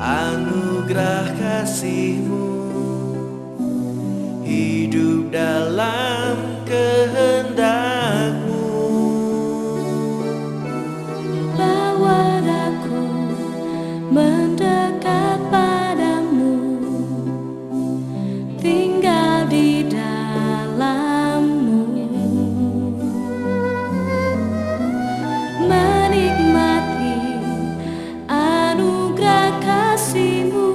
anugerah kasih-Mu, hidup dalam kehendak-Mu. Bawa aku mendekat padamu, tinggal di dalam-Mu, menikmati anugerah kasih-Mu,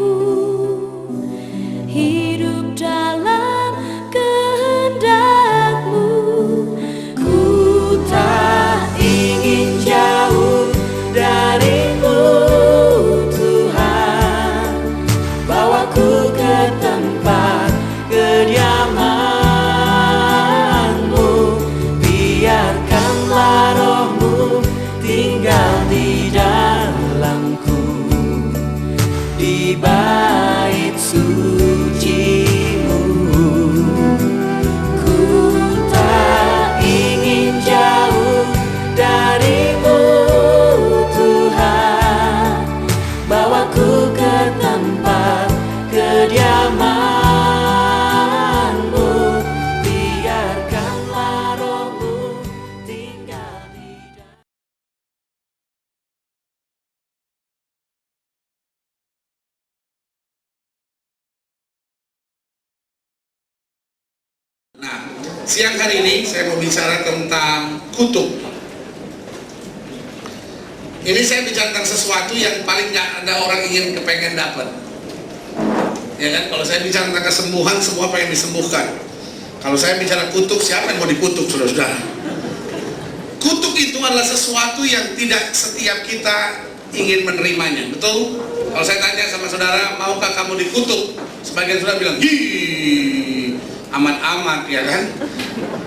hidup dalam kehendak-Mu. Ku Tak ingin jauh dari-Mu, Tuhan. Bawaku ke tempat kediaman-Mu, biarkanlah Roh-Mu tinggal di dalamku, di bait suci-Mu. Ku tak ingin jauh dari-Mu, Tuhan. Bawaku ke tempat kediaman-Mu, biarkanlah Roh-Mu tinggal di dalam. Nah, siang hari ini saya mau bicara tentang kutuk. Ini saya bicara tentang sesuatu yang paling gak ada orang ingin kepengen dapat. Ya kan, kalau saya bicara tentang kesembuhan, semua pengen disembuhkan. Kalau saya bicara kutuk, siapa yang mau dikutuk, saudara-saudara? Kutuk itu adalah sesuatu yang tidak setiap kita ingin menerimanya, betul? Kalau saya tanya sama saudara, maukah kamu dikutuk? Sebagian saudara bilang, "Hi, amat-amat," ya kan?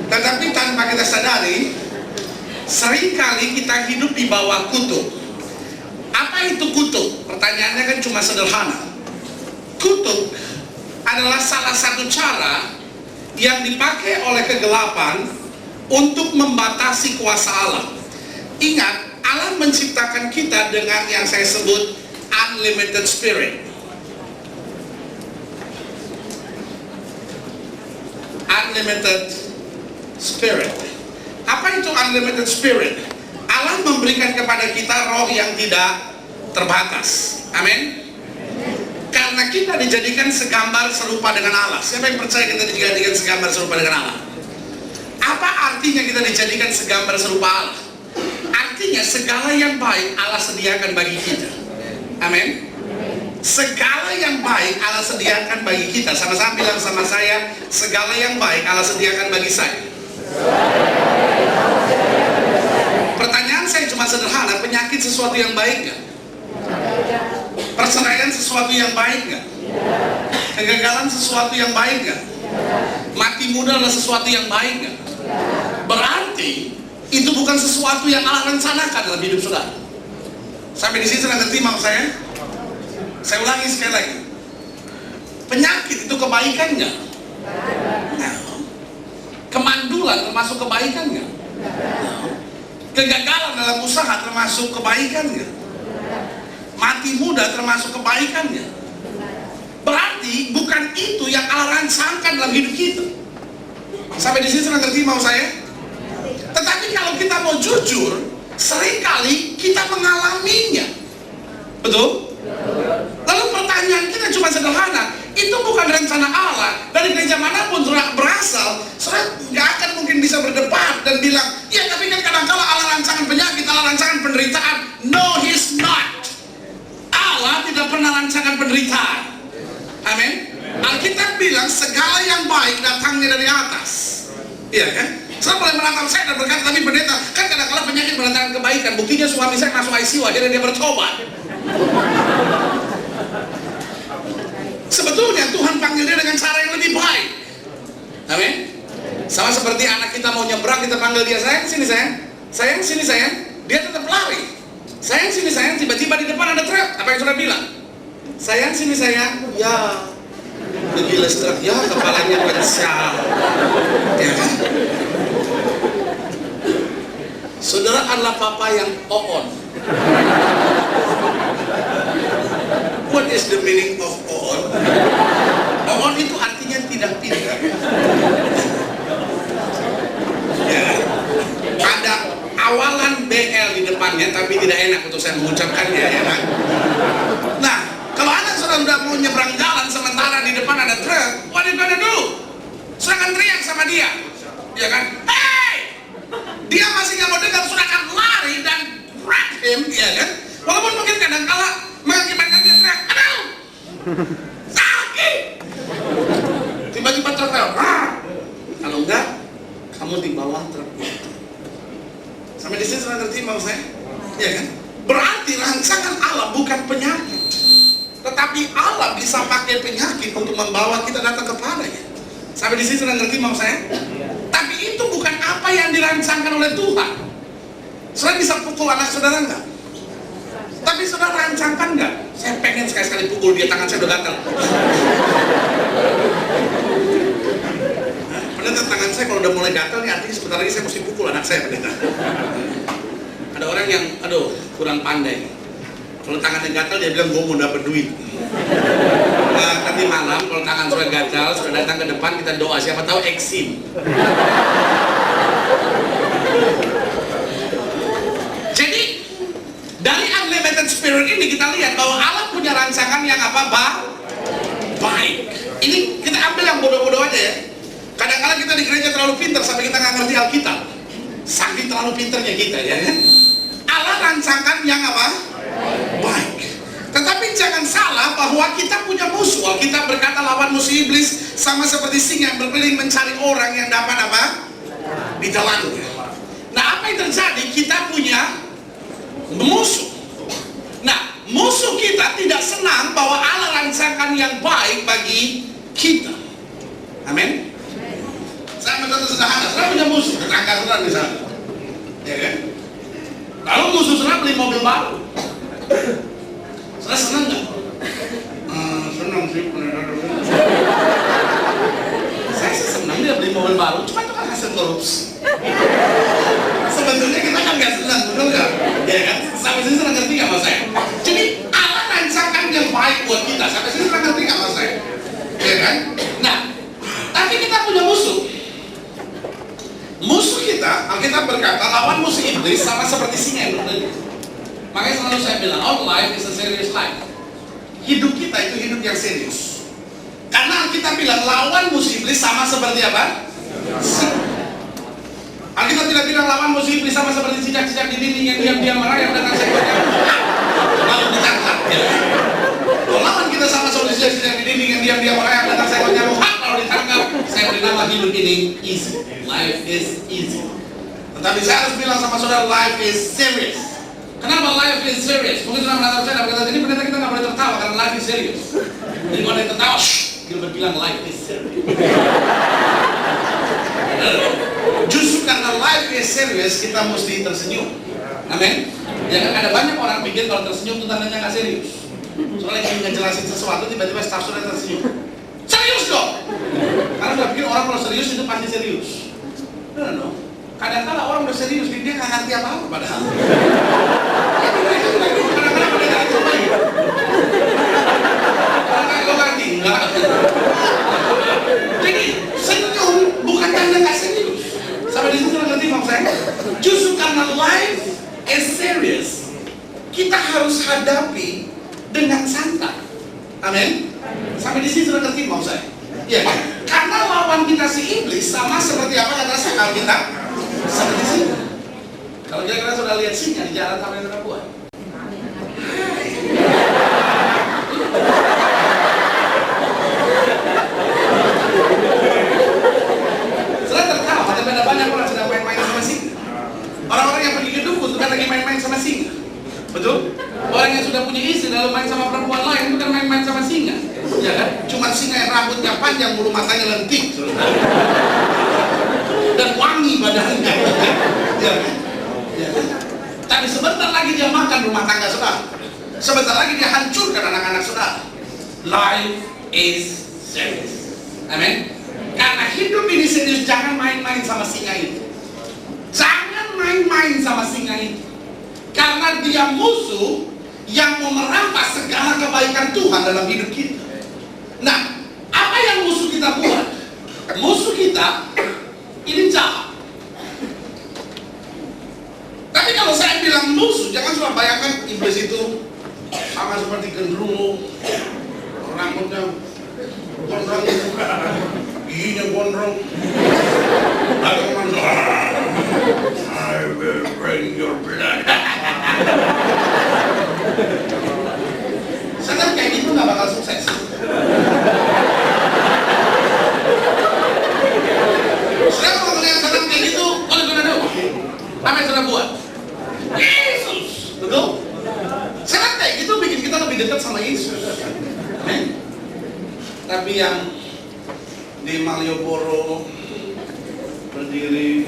Tetapi tanpa kita sadari, seringkali kita hidup di bawah kutuk. Apa itu kutuk? Pertanyaannya kan cuma sederhana. Kutuk adalah salah satu cara yang dipakai oleh kegelapan untuk membatasi kuasa Allah. Ingat, Allah menciptakan kita dengan yang saya sebut unlimited spirit. Unlimited spirit. Apa itu unlimited spirit? Allah memberikan kepada kita roh yang tidak terbatas. Amin. Karena kita dijadikan segambar serupa dengan Allah. Siapa yang percaya kita dijadikan segambar serupa dengan Allah? Apa artinya kita dijadikan segambar serupa Allah? Artinya segala yang baik Allah sediakan bagi kita. Amin. Segala yang baik Allah sediakan bagi kita. Sama-sama bilang sama saya, segala yang baik Allah sediakan bagi saya. Pertanyaan saya cuma sederhana, penyakit sesuatu yang baik nggak? Perceraian sesuatu yang baik nggak? Kegagalan sesuatu yang baik nggak? Mati muda adalah sesuatu yang baik nggak? Berarti itu bukan sesuatu yang Allah rencanakan dalam hidup saudara. Sampai di sini sudah ngerti mau saya? Saya ulangi sekali lagi. Penyakit itu kebaikan nggak? Nah. Kemandulan termasuk kebaikan nggak? Kegagalan dalam usaha termasuk kebaikan nggak? Mati muda termasuk kebaikan nggak? Berarti bukan itu yang Allah rancangkan dalam hidup kita. Sampai di sini sudah ngerti mau saya? Tetapi kalau kita mau jujur, seringkali kita mengalaminya. Betul? Lalu pertanyaan kita cuma sederhana, itu bukan rencana Allah. Dari gereja manapun saudara berasal, saudara nggak akan mungkin bisa berdebat dan bilang, ya tapi kan kadang-kala Allah rancangan penyakit, Allah rancangan penderitaan. No, He's not. Allah tidak pernah rancangan penderitaan. Amin. Alkitab bilang segala yang baik datangnya dari atas. Iya kan? Saya boleh menantang saya dan berkata, tapi pendeta, kan kadang-kala penyakit mendatangkan kebaikan. Buktinya suami saya masuk ICU, akhirnya dia bertobat. Sebetulnya Tuhan panggil dia dengan cara yang lebih baik. Amin. Sama seperti anak kita mau nyebrang, kita panggil dia, sayang sini sayang, sayang sini sayang, dia tetap lari. Sayang sini sayang, tiba-tiba di depan ada truk. Apa yang sudah bilang? Sayang sini sayang, ya. Gila truk, ya kepalanya pecah. Ya kan? Saudara adalah papa yang on. What is the meaning of on? On itu artinya tidak pintar. Ya, ada awalan BL di depannya, tapi tidak enak untuk saya mengucapkannya, ya kan? Nah, kalau anak sudah mau nyebrang jalan sementara di depan ada truk, what are you gonna do? Silakan teriak sama dia, ya kan? Hey! Dia masih nggak mau dengar, sudah akan lari dan grab him, ya kan? Walaupun mungkin kadang-kala mengakibatkan dia teriak, aduh, sakit. Tiba-tiba truk lewat, kalau enggak, kamu di bawah truk. Sampai di sini sudah ngerti mau saya? Ya kan? Berarti rancangan Allah bukan penyakit, tetapi Allah bisa pakai penyakit untuk membawa kita datang kepadanya. Sampai di sini sudah ngerti mau saya? Tapi itu bukan apa yang dirancangkan oleh Tuhan. Saudara bisa pukul anak saudara enggak? Tapi saudara rancangkan enggak? Saya pengen sekali-sekali pukul dia, tangan saya udah gatal. Pendeta, tangan saya kalau udah mulai gatal nih, artinya sebentar lagi saya mesti pukul anak saya, pendeta. Ada orang yang, aduh, kurang pandai. Kalau tangannya gatal, dia bilang, gue mau dapet duit. Nah, nanti malam, kalau tangan sudah gatal, sudah datang ke depan, kita doa, siapa tahu eksim. Jadi, dari unlimited spirit ini, kita lihat bahwa Allah punya rancangan yang apa, baik. Ini kita ambil yang bodoh-bodoh aja ya. Kadang-kadang kita di gereja terlalu pintar sampai kita nggak ngerti Alkitab. Saking terlalu pintarnya kita, ya kan? Allah rancangkan yang apa? Baik. Tetapi jangan salah bahwa kita punya musuh. Alkitab berkata lawan musuh iblis sama seperti singa yang berkeliling mencari orang yang dapat apa? Ditelannya. Nah, apa yang terjadi? Kita punya musuh. Nah, musuh kita tidak senang bahwa Allah rancangkan yang baik bagi kita. Amin. Saya mencontoh sederhana, saya punya musuh, tetangga saudara misalnya, ya kan? Lalu musuh saudara beli mobil baru, saudara senang nggak? Senang sih, saya sih senang dia beli mobil baru, cuma itu kan hasil korupsi. Sebetulnya kita kan nggak senang, betul nggak? Ya kan? Sampai sini senang ngerti nggak mas saya? Jadi Allah rancangkan yang baik buat kita, sampai sini senang ngerti nggak mas saya? Ya kan? Nah, tapi kita punya musuh. Musuh kita, Alkitab berkata, lawan musuh iblis sama seperti singa yang berkeliling. Makanya selalu saya bilang, our life is a serious life. Hidup kita itu hidup yang serius. Karena Alkitab bilang, lawan musuh iblis sama seperti apa? Singa. Alkitab tidak bilang lawan musuh iblis sama seperti cicak-cicak di dinding yang diam-diam merayap dan seekor lalu ditangkap. Ya. Kalau lawan kita sama seperti cicak-cicak di dinding yang diam-diam merayap dan seekor nyamuk, kalau ditangkap, saya beri nama hidup ini easy. Life is easy. Tetapi saya harus bilang sama saudara, life is serious. Kenapa life is serious? Mungkin saudara menatap saya berkata, ini pendeta kita nggak boleh tertawa karena life is serious. Jadi kalau ada tertawa, Gilbert bilang life is serious. Justru karena life is serious, kita mesti tersenyum. Amin. Jangan ada banyak orang pikir kalau tersenyum itu tandanya nggak serius. Soalnya ingin ngejelasin sesuatu, tiba-tiba staf saudara tersenyum. Serius dong! Karena udah pikir orang kalau serius itu pasti serius. No. Kadang-kadang orang udah serius, dia nggak ngerti apa-apa padahal. Kadang-kadang pada nggak coba ya. Kadang-kadang lo ngerti, enggak. Jadi senyum bukan tanda nggak serius. Sampai di situ ngerti bang saya. Justru karena life is serious, kita harus hadapi dengan santai. Amin. Sampai di sini sudah ngerti mau saya. Ya, karena lawan kita si iblis sama seperti apa kata saya kita seperti singa. Kalau kira-kira sudah lihat singa di jalan sama yang buat. Sudah tertawa, tapi ada banyak orang sedang main-main sama singa. Orang-orang yang pergi ke dukun itu kan lagi main-main sama singa. Betul? Orang yang sudah punya istri lalu main sama perempuan lain itu kan main-main sama singa. Ya kan? Cuma singa yang rambutnya panjang, bulu matanya lentik, dan wangi badannya. Ya kan? Ya kan? Tapi sebentar lagi dia makan rumah tangga saudara. Sebentar lagi dia hancurkan anak-anak saudara. Life is serious. Amin. Karena hidup ini serius, jangan main-main sama singa itu. Jangan main-main sama singa itu. Karena dia musuh yang mau merampas segala kebaikan Tuhan dalam hidup kita. Nah, apa yang musuh kita buat? Musuh kita ini jahat. Tapi kalau saya bilang musuh, jangan cuma bayangkan iblis itu sama seperti genderuwo, rambutnya gondrong, giginya gondrong. Ada orang I will bring your blood. Setan kayak gitu nggak bakal sukses. Saudara kalau melihat setan kayak gitu, oleh karena apa yang saudara buat? Yesus, betul? Setan kayak gitu bikin kita lebih dekat sama Yesus. Amin. Tapi yang di Malioboro berdiri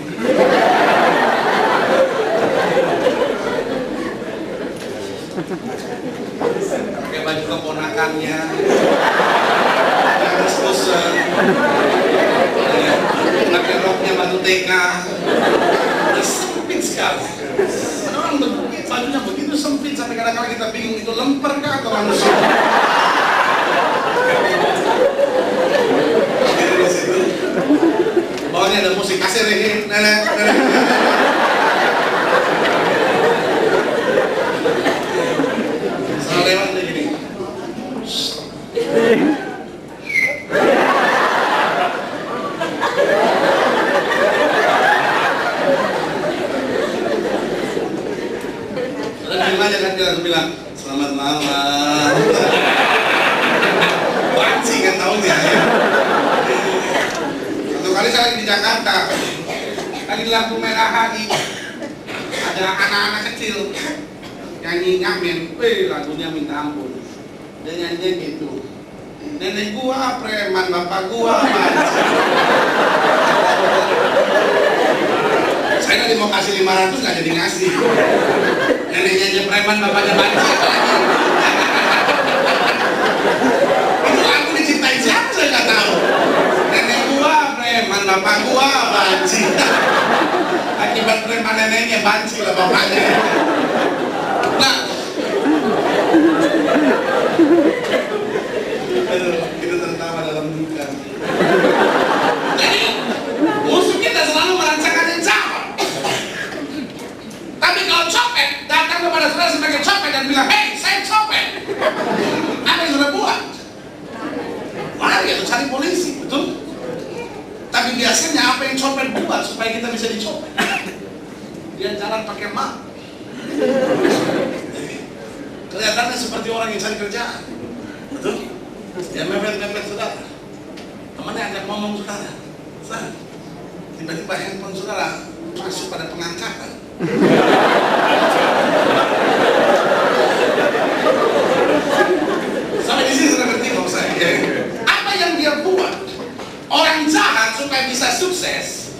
pakai baju keponakannya, yang bosan, pakai roknya baju TK, udah sempit sekali. Ada orang bajunya begitu sempit sampai kadang-kadang kita bingung itu lemper kah atau manusia. Di situ, bawahnya ada musik kasir ini, nenek. Lewat dia gini. Lalu aja kan dia langsung bilang selamat malam. Banci kan tahunnya ya. Satu kali saya lagi di Jakarta, lagi di lampu merah HI, ada anak-anak kecil nyanyi ngamen, lagunya minta ampun. Dia nyanyinya gitu. Nenek gua preman, bapak gua banci. Saya tadi mau kasih 500 nggak jadi ngasih. Neneknya aja preman, bapaknya banci. Itu lagu diciptain siapa saya nggak tahu. Nenek gua preman, bapak gua banci. Akibat preman neneknya banci lah bapaknya. Nah, kita tertawa dalam duka. Jadi, musuh kita selalu merancangkan yang jahat. Tapi kalau copet datang kepada saudara sebagai copet dan bilang, "Hei, saya copet," apa yang saudara buat? Lari atau cari polisi, betul? Tapi biasanya apa yang copet buat supaya kita bisa dicopet? Dia jalan pakai map. Kelihatannya seperti orang yang cari kerjaan, betul? Dia mepet-mepet saudara. Temannya ajak ngomong saudara. Tiba-tiba handphone saudara masuk pada pengangkatan. Sampai di sini sudah ngerti kok saya. Apa yang dia buat? Orang jahat supaya bisa sukses,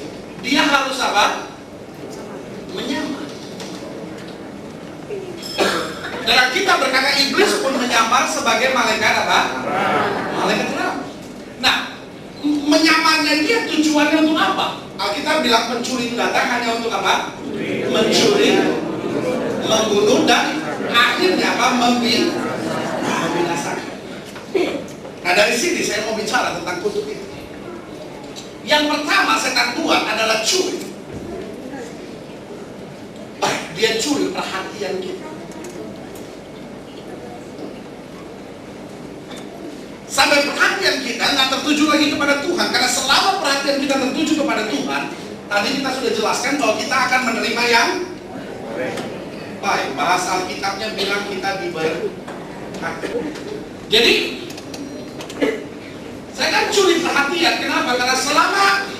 dia harus apa? Menyamar. Dan kita berkata iblis pun menyamar sebagai malaikat apa? Malaikat terang. Nah, menyamarnya dia tujuannya untuk apa? Alkitab bilang pencuri datang hanya untuk apa? Mencuri, membunuh, dan akhirnya apa? Membinasakan. Nah, dari sini saya mau bicara tentang kutuk itu. Yang pertama setan buat adalah curi. Dia curi perhatian kita. Sampai perhatian kita nggak tertuju lagi kepada Tuhan. Karena selama perhatian kita tertuju kepada Tuhan, tadi kita sudah jelaskan bahwa kita akan menerima yang baik. Bahasa Alkitabnya bilang kita diberkati. Jadi saya kan curi perhatian. Kenapa? Karena selama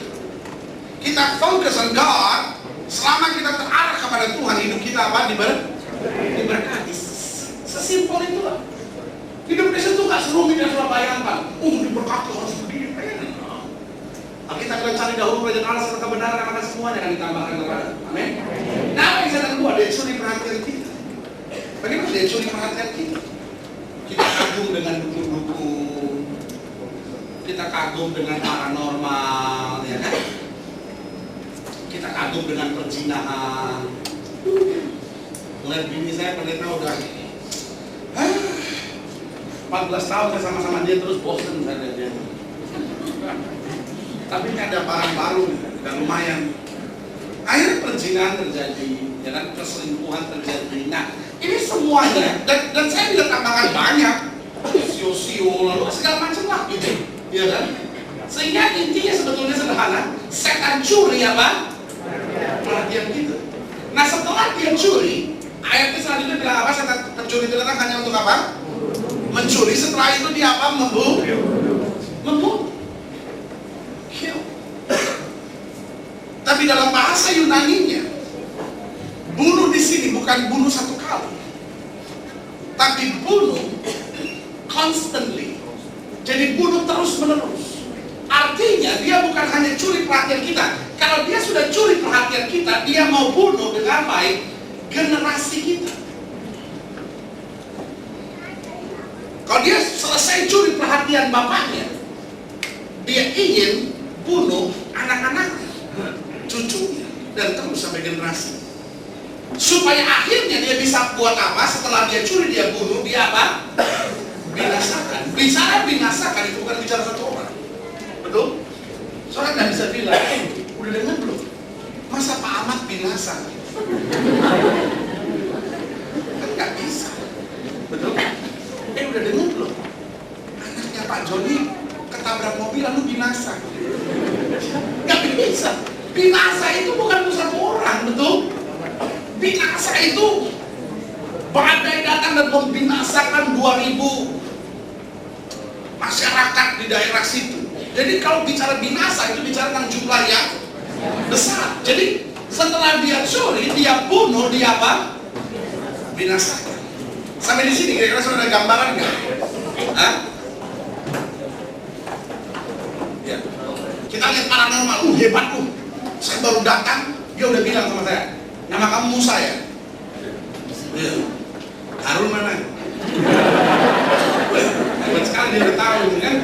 kita fokus on God, selama kita terarah kepada Tuhan, hidup kita apa? Diberkati. Sesimpel itulah. Hidup Kristen itu gak serumit yang sudah bayangkan. Diberkati harus begini. Kita akan cari dahulu kerajaan Allah serta kebenaran, maka semuanya akan ditambahkan kepada. Amin. Nah, apa yang saya buat? Dia curi perhatian kita. Bagaimana dia curi perhatian kita? Kita kagum dengan dukun-dukun. Kita kagum dengan paranormal, ya kan? Kita kagum dengan perzinahan. Mulai bini saya pendeta udah 14 tahun saya sama-sama dia terus bosen saya lihat dia. Tapi ini ada barang baru dan lumayan. Akhirnya perzinahan terjadi, ya kan, perselingkuhan terjadi. Nah, ini semuanya dan saya bisa tambahkan banyak, sio-sio lalu segala macam lah gitu, ya kan? Sehingga intinya sebetulnya sederhana, setan curi apa? Perhatian kita. Nah, setelah dia curi, ayatnya selanjutnya bilang apa? Setan pencuri itu datang hanya untuk apa? Mencuri. Setelah itu dia apa? Membunuh. Kill. Tapi dalam bahasa Yunaninya, bunuh di sini bukan bunuh satu kali, tapi bunuh constantly. Jadi bunuh terus menerus. Artinya dia bukan hanya curi perhatian kita. Kalau dia sudah curi perhatian kita, dia mau bunuh dengan baik generasi kita. Kalau dia selesai curi perhatian bapaknya, dia ingin bunuh anak-anaknya, cucunya, dan terus sampai generasi. Supaya akhirnya dia bisa buat apa? Setelah dia curi, dia bunuh, dia apa? Binasakan. Bicara binasakan itu bukan bicara satu orang. Betul? Soalnya nggak bisa bilang, udah dengar belum? Masa Pak Ahmad binasa? Kan nggak bisa. Betul? Udah dengar belum? Anaknya Pak Joni ketabrak mobil lalu binasa. Nggak bisa. Binasa itu bukan satu orang, betul? Binasa itu badai datang dan membinasakan 2000 masyarakat di daerah situ. Jadi kalau bicara binasa itu bicara tentang jumlah yang besar. Jadi setelah dia curi, dia bunuh, dia apa? Binasakan. Sampai di sini kira-kira sudah ada gambaran nggak? Hah? Ya. Kita lihat paranormal, hebat Saya baru datang, dia udah bilang sama saya, nama kamu Musa ya? Iya. Harun mana? Hebat sekali dia udah tahu, kan?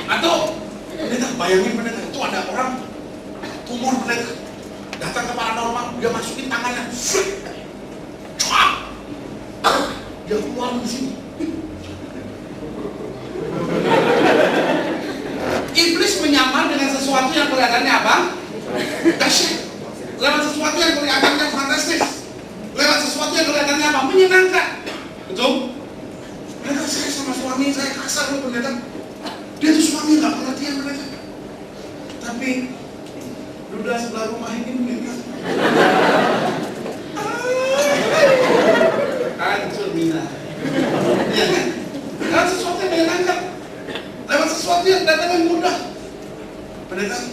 Atau, pendeta, bayangin pendeta, itu ada orang tumor pendeta, datang ke paranormal, dia masukin tangannya, dia keluar di sini. Iblis menyamar dengan sesuatu yang kelihatannya apa? Dahsyat. Lewat sesuatu yang kelihatannya fantastis. Lewat sesuatu yang kelihatannya apa? Menyenangkan. Betul? Pendeta, saya sama suami saya kasar loh pendeta. Dia tuh suami nggak perhatian pendeta. Tapi duda sebelah rumah ini pendeta. Hancur Mina. Iya kan? Lewat sesuatu yang menyenangkan. Lewat sesuatu yang datangnya mudah. Pendeta,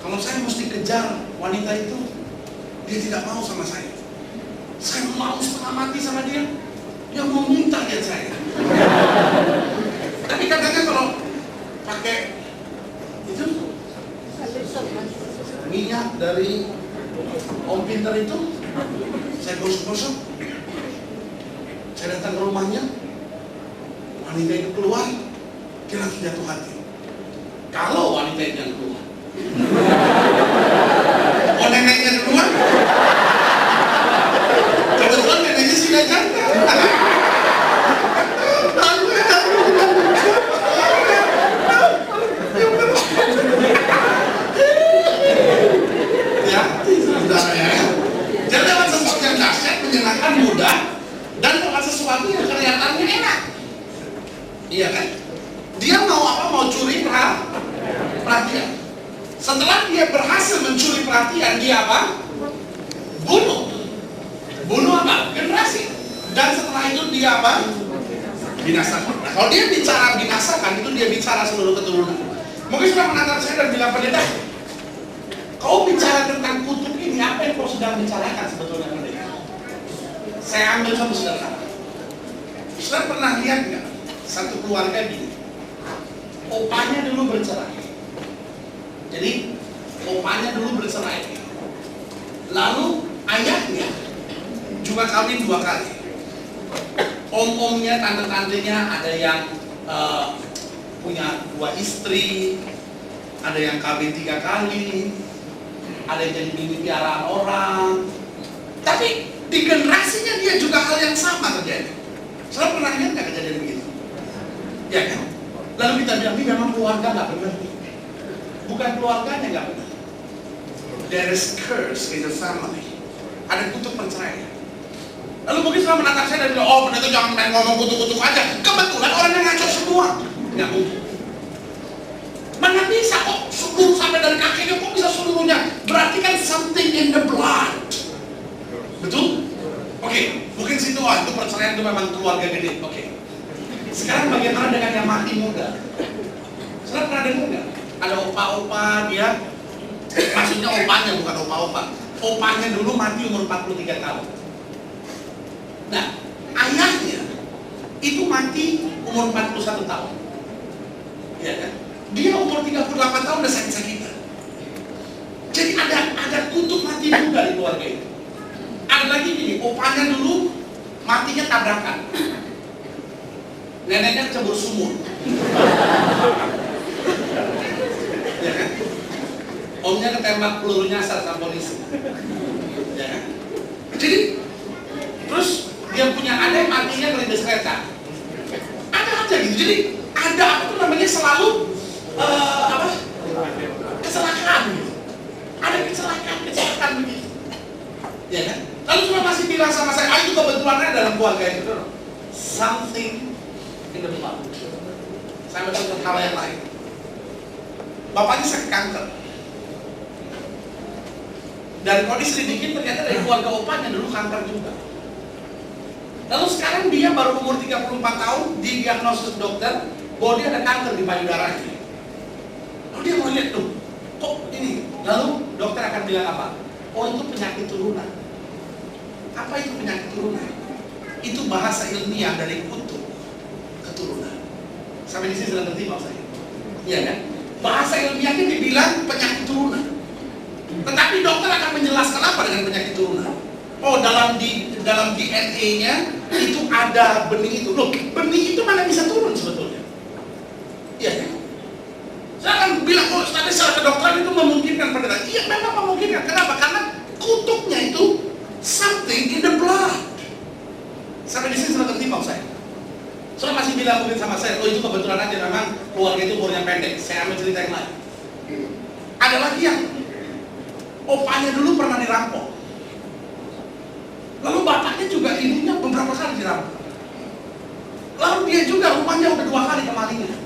kalau saya mesti kejar wanita itu, dia tidak mau sama saya. Saya mau setengah mati sama dia. Dia mau minta lihat saya. Tapi katanya kalau pakai itu minyak dari Om Pinter itu, saya gosok-gosok. Saya datang ke rumahnya, wanita itu keluar, dia langsung jatuh hati. Kalau wanita itu yang keluar, oh neneknya keluar, kebetulan neneknya sudah janda. Ya, saudara ya. Jadi lewat sesuatu yang dahsyat, menyenangkan, mudah, dan lewat sesuatu yang kelihatannya enak. Iya kan? Dia mau apa? Mau curi perhatian. Setelah dia berhasil mencuri perhatian, dia apa? Bunuh. Bunuh apa? Generasi. Dan setelah itu dia apa? Binasakan. Nah, kalau dia bicara binasakan, itu dia bicara seluruh keturunan. Mungkin sudah menatap saya dan bilang, pendeta, kau bicara tentang kutub ini, apa yang kau sedang bicarakan sebetulnya pendeta? Saya ambil contoh sederhana. Sudah pernah lihat nggak satu keluarga gini? Opanya dulu bercerai. Jadi opanya dulu bercerai. Lalu ayahnya juga kawin 2 kali. Om-omnya, tante-tantenya ada yang punya 2 istri, ada yang kawin 3 kali, ada yang jadi bini piaraan orang. Tapi di generasinya dia juga hal yang sama terjadi. Saudara pernah lihat nggak kejadian begini? Lalu kita bilang, ini memang keluarga nggak benar. Bukan keluarganya nggak benar. There is curse in the family. Ada kutuk perceraian. Lalu mungkin setelah menatap saya dan bilang, oh pendeta jangan main ngomong kutuk-kutuk aja. Kebetulan orangnya ngaco semua. Nggak mungkin. Mana bisa kok seluruh sampai dari kakinya kok bisa seluruhnya? Berarti kan something in the blood. Betul? Oke, mungkin situ itu perceraian itu memang keluarga gede. Oke. Sekarang bagaimana dengan yang mati muda? Saudara pernah dengar nggak? Ada opa-opa dia, maksudnya opanya bukan opa-opa. Opanya dulu mati umur 43 tahun. Nah, ayahnya itu mati umur 41 tahun. Ya kan? Dia umur 38 tahun udah sakit-sakitan. Jadi ada kutuk mati muda di keluarga itu. Ada lagi gini, opanya dulu matinya tabrakan. Neneknya kecebur sumur. Ya kan? Omnya ketembak peluru nyasar sama polisi. Ya kan? Jadi terus dia punya adik matinya kelindes kereta. Ada aja gitu. Jadi ada apa tuh namanya selalu kecelakaan gitu. Ada kecelakaan begitu. Ya kan? Lalu cuma masih bilang sama saya, itu kebetulannya dalam keluarga itu. Something in the blood. Saya betul hal yang lain. Bapaknya sakit kanker. Dan kalau diselidikin ternyata dari keluarga opanya dulu kanker juga. Lalu sekarang dia baru umur 34 tahun, didiagnosis dokter bahwa dia ada kanker di payudaranya. Lalu dia mau lihat tuh, kok ini? Lalu dokter akan bilang apa? Oh itu penyakit turunan. Apa itu penyakit turunan? Itu bahasa ilmiah dari kutuk keturunan. Sampai di sini sudah ngerti maksud saya? Iya kan? Bahasa ilmiahnya dibilang penyakit turunan. Tetapi dokter akan menjelaskan apa dengan penyakit turunan. Oh dalam DNA-nya itu ada benih itu. Loh, benih itu mana bisa turun sebetulnya? Iya kan? Saya akan bilang, oh tapi secara kedokteran itu memungkinkan pendeta. Iya memang memungkinkan. Kenapa? Karena kutuknya itu something in the blood. Sampai di sini sudah ngerti mau saya. Soalnya masih bilang mungkin sama saya, oh itu kebetulan aja memang keluarga itu umurnya pendek. Saya ambil cerita yang lain. Ada lagi yang opanya dulu pernah dirampok. Lalu bapaknya juga ibunya beberapa kali dirampok. Lalu dia juga rumahnya udah 2 kali kemalingan.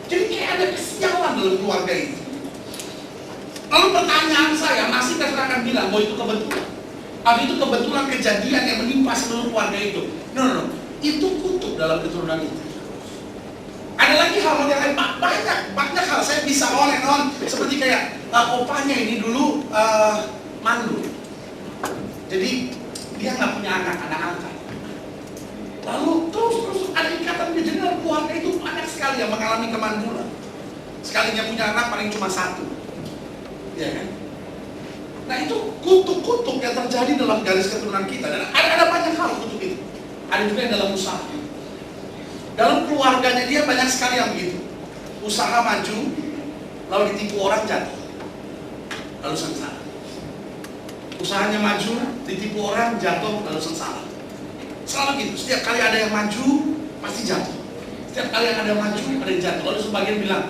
Jadi kayak ada kesialan dalam keluarga itu. Lalu pertanyaan saya, masih kita akan bilang, oh itu kebetulan. Apa itu kebetulan kejadian yang menimpa seluruh keluarga itu? No. Itu kutuk dalam keturunan itu. Ada lagi hal yang lain, banyak hal saya bisa on and on. Seperti kayak opanya ini dulu mandu. Jadi dia nggak punya anak angkat. Lalu terus ada ikatan dia. Jadi dalam keluarga itu banyak sekali yang mengalami kemandulan. Sekalinya punya anak paling cuma 1. Ya kan? Nah itu kutuk-kutuk yang terjadi dalam garis keturunan kita. Dan ada banyak hal kutuk itu. Ada juga yang dalam usaha. Dalam keluarganya dia banyak sekali yang begitu. Usaha maju, lalu ditipu orang jatuh, lalu sengsara. Usahanya maju, ditipu orang jatuh, lalu sengsara. Selalu gitu. Setiap kali ada yang maju, pasti jatuh. Setiap kali ada yang maju, ada yang jatuh. Lalu sebagian bilang,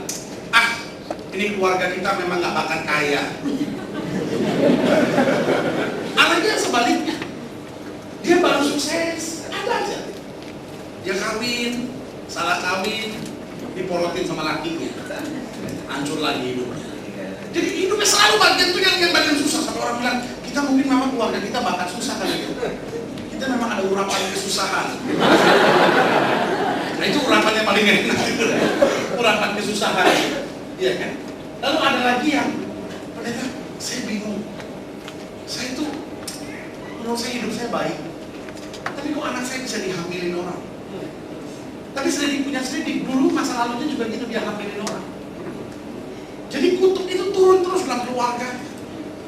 ini keluarga kita memang nggak bakal kaya. Anaknya sebaliknya, dia baru sukses, ada aja. Dia kawin, salah kawin, diporotin sama lakinya, hancur lagi hidupnya. Jadi hidupnya selalu bagian tuh yang bagian susah. Sampai orang bilang, kita mungkin memang keluarga kita bakal susah kali itu. Kita memang ada urapan kesusahan. Nah itu urapannya paling enak, urapan kesusahan. Iya kan? Lalu ada lagi yang, pendeta, saya bingung. Saya tuh, menurut saya hidup saya baik. Tapi kok anak saya bisa dihamilin orang? Tapi selidik punya selidik, dulu masa lalunya juga gitu dia hamilin orang. Jadi kutuk itu turun terus dalam keluarga.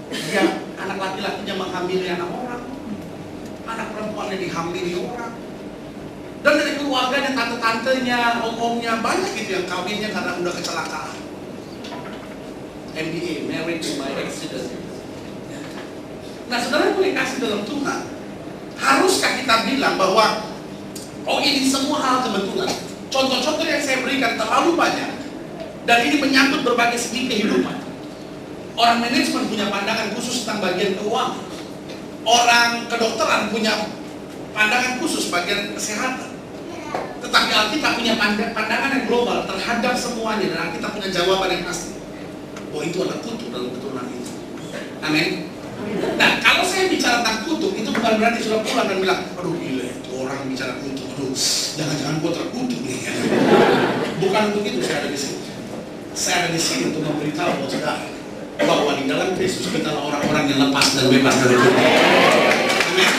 Dia anak laki-lakinya menghamili anak orang, anak perempuannya dihamili orang. Dan dari keluarganya, tante-tantenya, om-omnya banyak gitu yang kawinnya karena udah kecelakaan. MBA, marriage by accident. Nah, saudara boleh kasih dalam Tuhan. Haruskah kita bilang bahwa oh ini semua hal kebetulan? Contoh-contoh yang saya saya berikan terlalu banyak, dan ini menyangkut berbagai segi kehidupan. Orang manajemen punya pandangan khusus tentang bagian keuangan. Orang kedokteran punya pandangan khusus bagian kesehatan. Tetapi Alkitab punya pandangan yang global terhadap semuanya, dan Alkitab punya jawaban yang pasti. Oh, itu ada kutuk dalam keturunan itu. Amin. Nah, kalau saya bicara tentang kutuk, itu bukan berarti sudah pulang dan bilang, aduh gila, itu orang bicara kutuk, aduh jangan-jangan gua terkutuk nih. Bukan untuk itu saya ada di sini. Saya ada di sini untuk memberitahu buat saudara bahwa di dalam Kristus kita adalah orang-orang yang lepas dan bebas dari kutuk. Amin.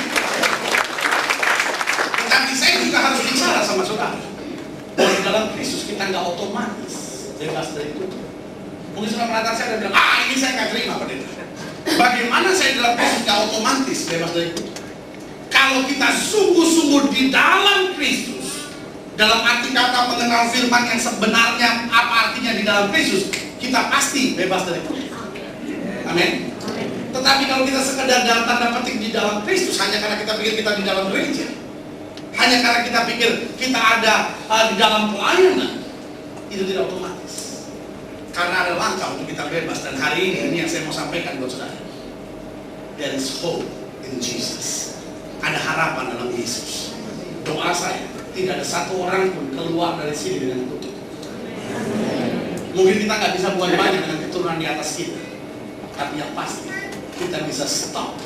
Tetapi saya juga harus bicara sama saudara bahwa di dalam Kristus kita nggak otomatis bebas dari kutuk. Mungkin sudah menatap saya dan bilang, ini saya nggak terima pendeta. Bagaimana saya dalam Kristus nggak otomatis bebas dari kutuk? Kalau kita sungguh-sungguh di dalam Kristus, dalam arti kata mengenal firman yang sebenarnya apa artinya di dalam Kristus, kita pasti bebas dari kutuk. Amin. Tetapi kalau kita sekedar dalam tanda petik di dalam Kristus hanya karena kita pikir kita di dalam gereja, hanya karena kita pikir kita ada di dalam pelayanan, itu tidak otomatis. Karena ada langkah untuk kita bebas, dan hari ini yang saya mau sampaikan buat saudara. There is hope in Jesus. Ada harapan dalam Yesus. Doa saya, tidak ada satu orang pun keluar dari sini dengan kutuk. Mungkin kita nggak bisa buat banyak dengan keturunan di atas kita, tapi yang pasti kita bisa stop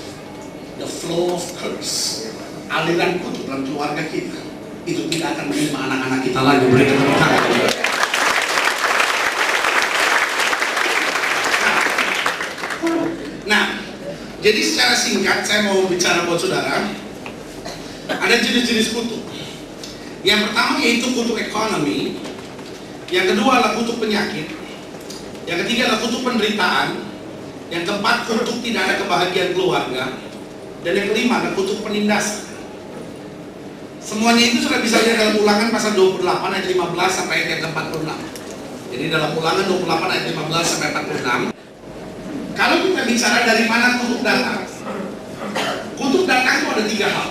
the flow of curse. Aliran kutuk dalam keluarga kita itu tidak akan menerima anak-anak kita lagi mereka berkata. Nah, jadi secara singkat saya mau bicara buat saudara. Ada jenis-jenis kutuk. Yang pertama yaitu kutuk ekonomi. Yang kedua adalah kutuk penyakit. Yang ketiga adalah kutuk penderitaan. Yang keempat kutuk tidak ada kebahagiaan keluarga. Dan yang kelima adalah kutuk penindasan. Semuanya itu sudah bisa lihat dalam Ulangan pasal 28 ayat 15 sampai ayat 46. Jadi dalam Ulangan 28 ayat 15 sampai 46. Kalau kita bicara dari mana kutuk datang, kutuk datang itu ada 3 hal.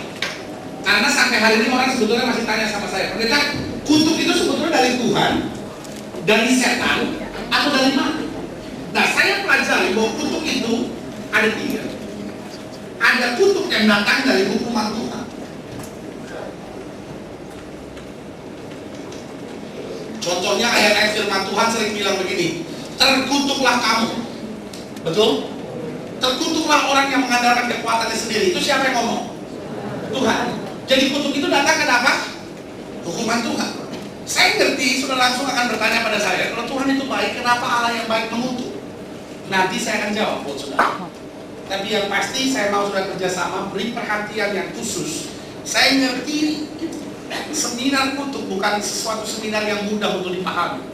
Karena sampai hari ini orang sebetulnya masih tanya sama saya, pendeta, kutuk itu sebetulnya dari Tuhan, dari setan, atau dari mana? Nah, saya pelajari bahwa kutuk itu ada 3. Ada kutuk yang datang dari hukuman Tuhan. Contohnya ayat-ayat firman Tuhan sering bilang begini, terkutuklah kamu. Betul? Terkutuklah orang yang mengandalkan kekuatannya sendiri. Itu siapa yang ngomong? Tuhan. Jadi kutuk itu datang kenapa? Hukuman Tuhan. Saya ngerti, sudah langsung akan bertanya pada saya, kalau Tuhan itu baik, kenapa Allah yang baik mengutuk? Nanti saya akan jawab buat saudara. Tapi yang pasti saya mau sudah kerjasama, beri perhatian yang khusus. Saya ngerti seminar kutuk bukan sesuatu seminar yang mudah untuk dipahami.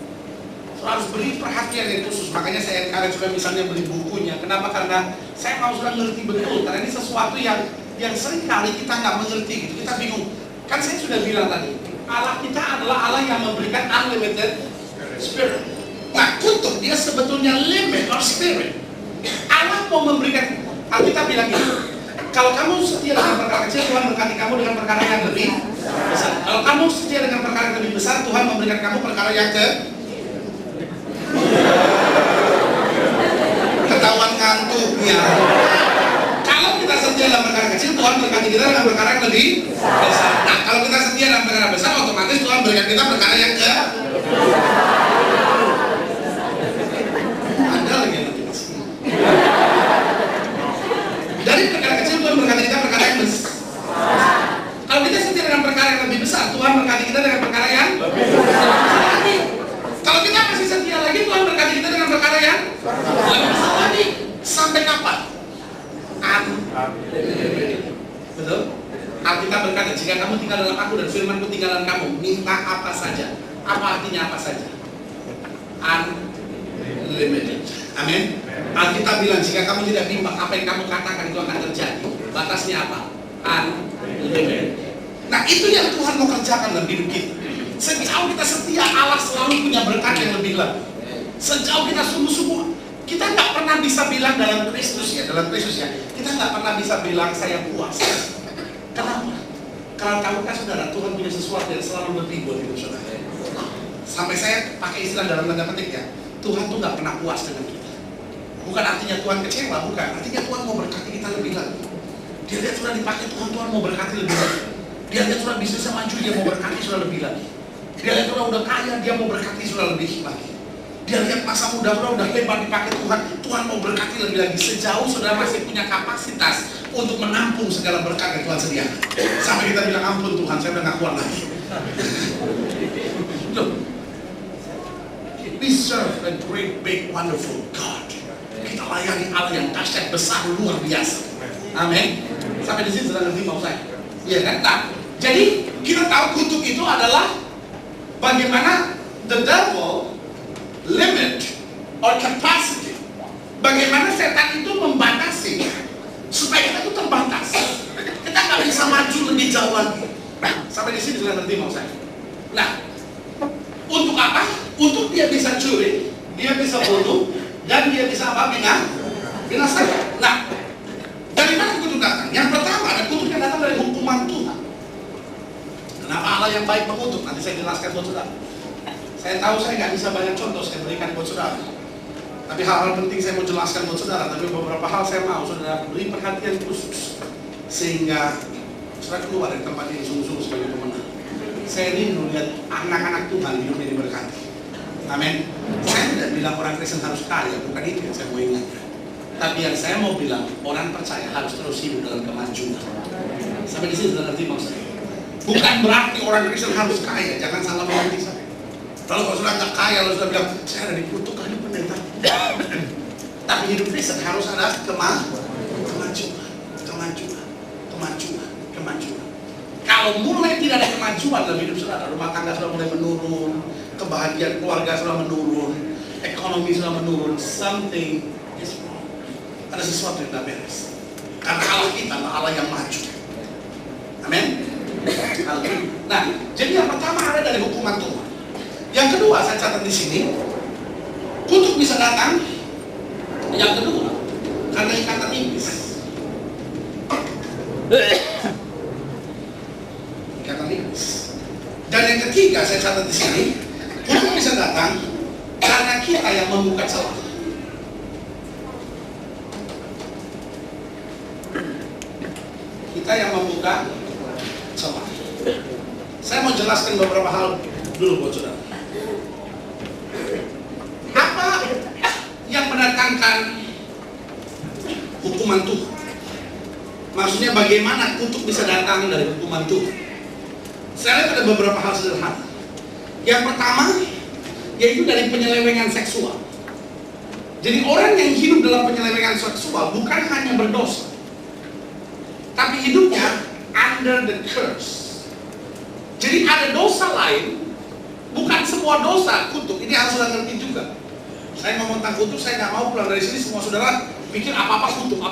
Harus beri perhatian yang khusus. Makanya saya encourage juga misalnya beli bukunya. Kenapa? Karena saya mau sudah ngerti betul. Karena ini sesuatu yang sering kali kita nggak mengerti gitu. Kita bingung. Kan saya sudah bilang tadi, Allah kita adalah Allah yang memberikan unlimited spirit. Nah, kutuk dia sebetulnya limit or spirit. Allah mau memberikan. Kita bilang gitu. Kalau kamu setia dengan perkara kecil, Tuhan berkati kamu dengan perkara yang lebih besar. Kalau kamu setia dengan perkara yang lebih besar, Tuhan memberikan kamu perkara yang ketahuan ngantuknya. Kalau kita setia dalam perkara kecil, Tuhan berkati kita dengan perkara yang lebih besar. Nah, kalau kita setia dalam perkara besar, otomatis Tuhan berikan kita perkara yang ada lagi yang lebih besar. Dari perkara kecil Tuhan berkati kita perkara yang besar. Kalau kita setia dengan perkara yang lebih besar, Tuhan berkati kita dengan perkara yang lebih besar. Kalau kita masih setia lagi, Tuhan berkati kita dengan perkara yang lebih besar lagi. Sampai kapan? Betul? Alkitab berkata, jika kamu tinggal dalam aku dan firmanku tinggal dalam kamu, minta apa saja. Apa artinya apa saja? Unlimited. Amin. Alkitab bilang, jika kamu tidak bimbang, apa yang kamu katakan itu akan terjadi. Batasnya apa? Unlimited. Nah, itu yang Tuhan mau kerjakan dalam hidup kita. Sejauh kita setia, Allah selalu punya berkat yang lebih. Sejauh kita sungguh-sungguh, kita nggak pernah bisa bilang dalam Kristus ya, kita nggak pernah bisa bilang saya puas. Kenapa? Karena kamu kan saudara, Tuhan punya sesuatu yang selalu lebih buat hidup saudara. Sampai saya pakai istilah dalam tanda petik ya, Tuhan tuh nggak pernah puas dengan kita. Bukan artinya Tuhan kecewa, bukan. Artinya Tuhan mau berkati kita lebih lagi. Dia lihat sudah dipakai Tuhan, Tuhan mau berkati lebih lagi. Dia lihat sudah bisnisnya maju, dia mau berkati sudah lebih lagi. Dia lihat sudah udah kaya, dia mau berkati sudah lebih lagi. Dia lihat masa muda udah hebat dipakai Tuhan, Tuhan mau berkati lebih lagi. Sejauh saudara masih punya kapasitas untuk menampung segala berkat yang Tuhan sediakan. Sampai kita bilang ampun Tuhan, saya udah gak kuat lagi. Look, we serve a great, big, wonderful God. Kita layani Allah yang dahsyat, besar, luar biasa. Amin. Sampai di sini sudah ngerti mau saya. Iya kan? Nah, jadi kita tahu kutuk itu adalah bagaimana the devil limit or capacity. Bagaimana setan itu membatasi supaya kita itu terbatas. Kita nggak bisa maju lebih jauh lagi. Sampai di sini sudah ngerti mau saya. Nah, untuk apa? Untuk dia bisa curi, dia bisa bunuh, dan dia bisa apa? Binasa. Nah, dari mana kutuk datang? Yang pertama, ada kutuk yang datang dari hukuman Tuhan. Kenapa Allah yang baik mengutuk? Nanti saya jelaskan buat saudara. Saya tahu saya nggak bisa banyak contoh saya berikan buat saudara. Tapi hal-hal penting saya mau jelaskan buat saudara. Tapi beberapa hal saya mau saudara beri perhatian khusus sehingga saudara keluar dari tempat ini sungguh-sungguh sebagai pemenang. Saya rindu lihat anak-anak Tuhan hidup ini berkati. Amin. Saya tidak bilang orang Kristen harus kaya, bukan itu yang saya mau ingatkan. Tapi yang saya mau bilang orang percaya harus terus hidup dalam kemajuan. Sampai di sini sudah ngerti maksud saya. Bukan berarti orang Kristen harus kaya, jangan salah mengerti saya. Kalau sudah nggak kaya, lalu sudah bilang saya ada dikutuk kali pendeta. Tapi hidup Kristen harus ada kemajuan. Kalau mulai tidak ada kemajuan dalam hidup saudara, rumah tangga sudah mulai menurun, kebahagiaan keluarga sudah menurun, ekonomi sudah menurun, something is wrong. Ada sesuatu yang tidak beres. Karena Allah kita adalah Allah yang maju. Amin. Nah, jadi yang pertama ada dari hukuman Tuhan. Yang kedua saya catat di sini, kutuk bisa datang. Yang kedua, karena ikatan iblis. Ikatan iblis. Dan yang ketiga saya catat di sini, kutuk bisa datang karena kita yang membuka celah. Kita yang membuka celah. Saya mau jelaskan beberapa hal dulu buat saudara. Apa yang mendatangkan hukuman Tuhan? Maksudnya bagaimana kutuk bisa datang dari hukuman Tuhan? Saya lihat ada beberapa hal sederhana. Yang pertama, yaitu dari penyelewengan seksual. Jadi orang yang hidup dalam penyelewengan seksual bukan hanya berdosa, tapi hidupnya under the curse. Jadi ada dosa lain. Bukan semua dosa kutuk, ini harus sudah ngerti juga. Saya ngomong tentang kutuk, saya nggak mau pulang dari sini semua saudara pikir apa-apa kutuk.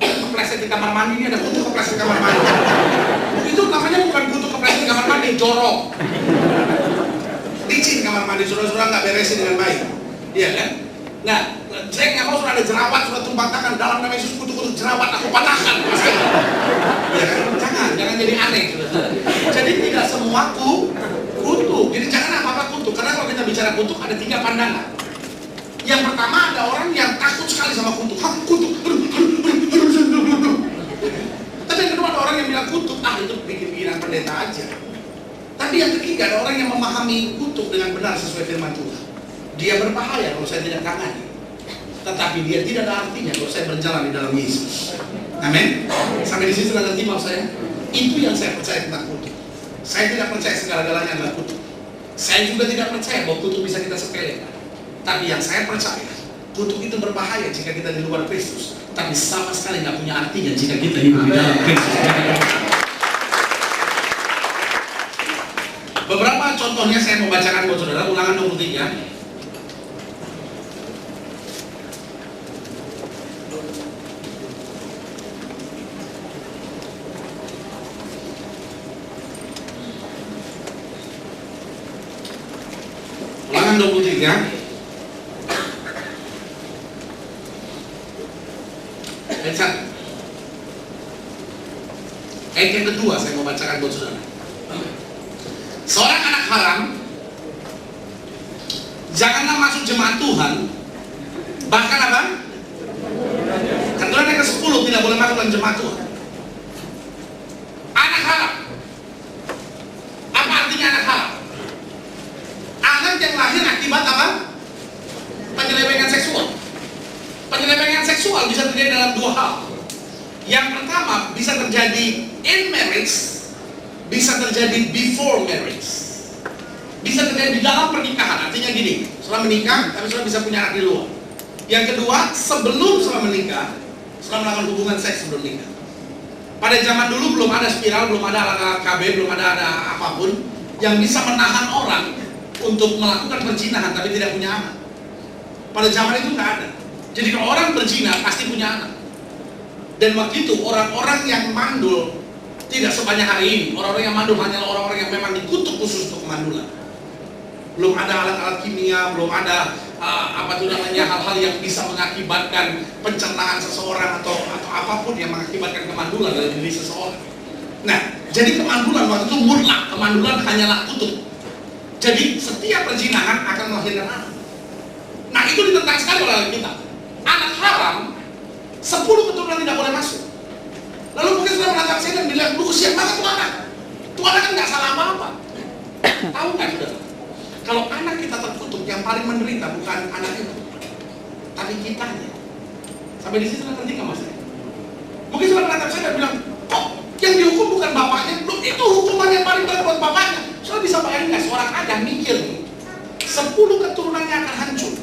Kepleset di kamar mandi, ini ada kutuk kepleset di kamar mandi. Itu namanya bukan kutuk kepleset di kamar mandi, jorok. Licin kamar mandi, saudara-saudara nggak beresin dengan baik. Iya kan? Nah, saya nggak mau sudah ada jerawat, sudah tumpah tangan, dalam nama Yesus kutuk-kutuk jerawat, aku patahkan. Iya kan? Jangan jadi aneh. Jadi tidak semua kutuk. Jadi jangan apa-apa kutuk. Karena kalau kita bicara kutuk ada 3 pandangan. Yang pertama ada orang yang takut sekali sama kutuk. Kutuk. Tapi yang kedua ada orang yang bilang kutuk, itu bikin-bikinan pendeta aja. Tapi yang ketiga ada orang yang memahami kutuk dengan benar sesuai firman Tuhan. Dia berbahaya kalau saya tidak tangani. Tetapi dia tidak ada artinya kalau saya berjalan di dalam Yesus. Amin. Sampai di sini sudah ngerti maksud saya. Itu yang saya percaya tentang kutuk. Saya tidak percaya segala-galanya adalah kutuk. Saya juga tidak percaya bahwa kutuk bisa kita sepelekan. Tapi yang saya percaya, kutuk itu berbahaya jika kita di luar Kristus. Tapi sama sekali nggak punya artinya jika kita hidup di dalam Kristus. Beberapa contohnya saya mau bacakan buat saudara. Ulangan 23. Ulangan 23. Ayat yang kedua saya mau bacakan buat saudara. Seorang anak haram Janganlah masuk jemaat Tuhan. Bahkan apa? Keturunan yang ke-10 tidak boleh masuk dalam jemaat Tuhan. Anak haram. Apa artinya anak haram? Anak yang lahir akibat apa? Penyelewengan seksual. Penyelewengan seksual bisa terjadi dalam dua hal. Yang pertama bisa terjadi in marriage, bisa terjadi before marriage. Bisa terjadi di dalam pernikahan. Artinya gini, setelah menikah tapi sudah bisa punya anak di luar. Yang kedua, sebelum setelah menikah, setelah melakukan hubungan seks sebelum nikah. Pada zaman dulu belum ada spiral, belum ada alat-alat KB, belum ada apapun yang bisa menahan orang untuk melakukan perzinahan tapi tidak punya anak. Pada zaman itu nggak ada. Jadi kalau orang berzina pasti punya anak. Dan waktu itu orang-orang yang mandul tidak sebanyak hari ini. Orang-orang yang mandul hanyalah orang-orang yang memang dikutuk khusus untuk kemandulan. Belum ada alat-alat kimia, belum ada hal-hal yang bisa mengakibatkan pencernaan seseorang atau apapun yang mengakibatkan kemandulan dalam diri seseorang. Nah, jadi kemandulan waktu itu mutlak, kemandulan hanyalah kutuk. Jadi setiap perzinahan akan melahirkan anak. Nah, itu ditentang sekali oleh kita. Anak haram 10 keturunan tidak boleh masuk. Lalu mungkin sudah menatap saya dan bilang, "Lu kesian banget tuh anak. Tuh anak kan nggak salah apa-apa." Tahu nggak saudara? Kalau anak kita terkutuk, yang paling menderita bukan anak itu, tapi kitanya. Sampai di sini sudah ngerti nggak mas? Mungkin sudah menatap saya dan bilang, "Kok yang dihukum bukan bapaknya? Loh, itu hukuman yang paling berat buat bapaknya." Soalnya bisa bayangin nggak, seorang ayah mikir nih, 10 keturunannya akan hancur.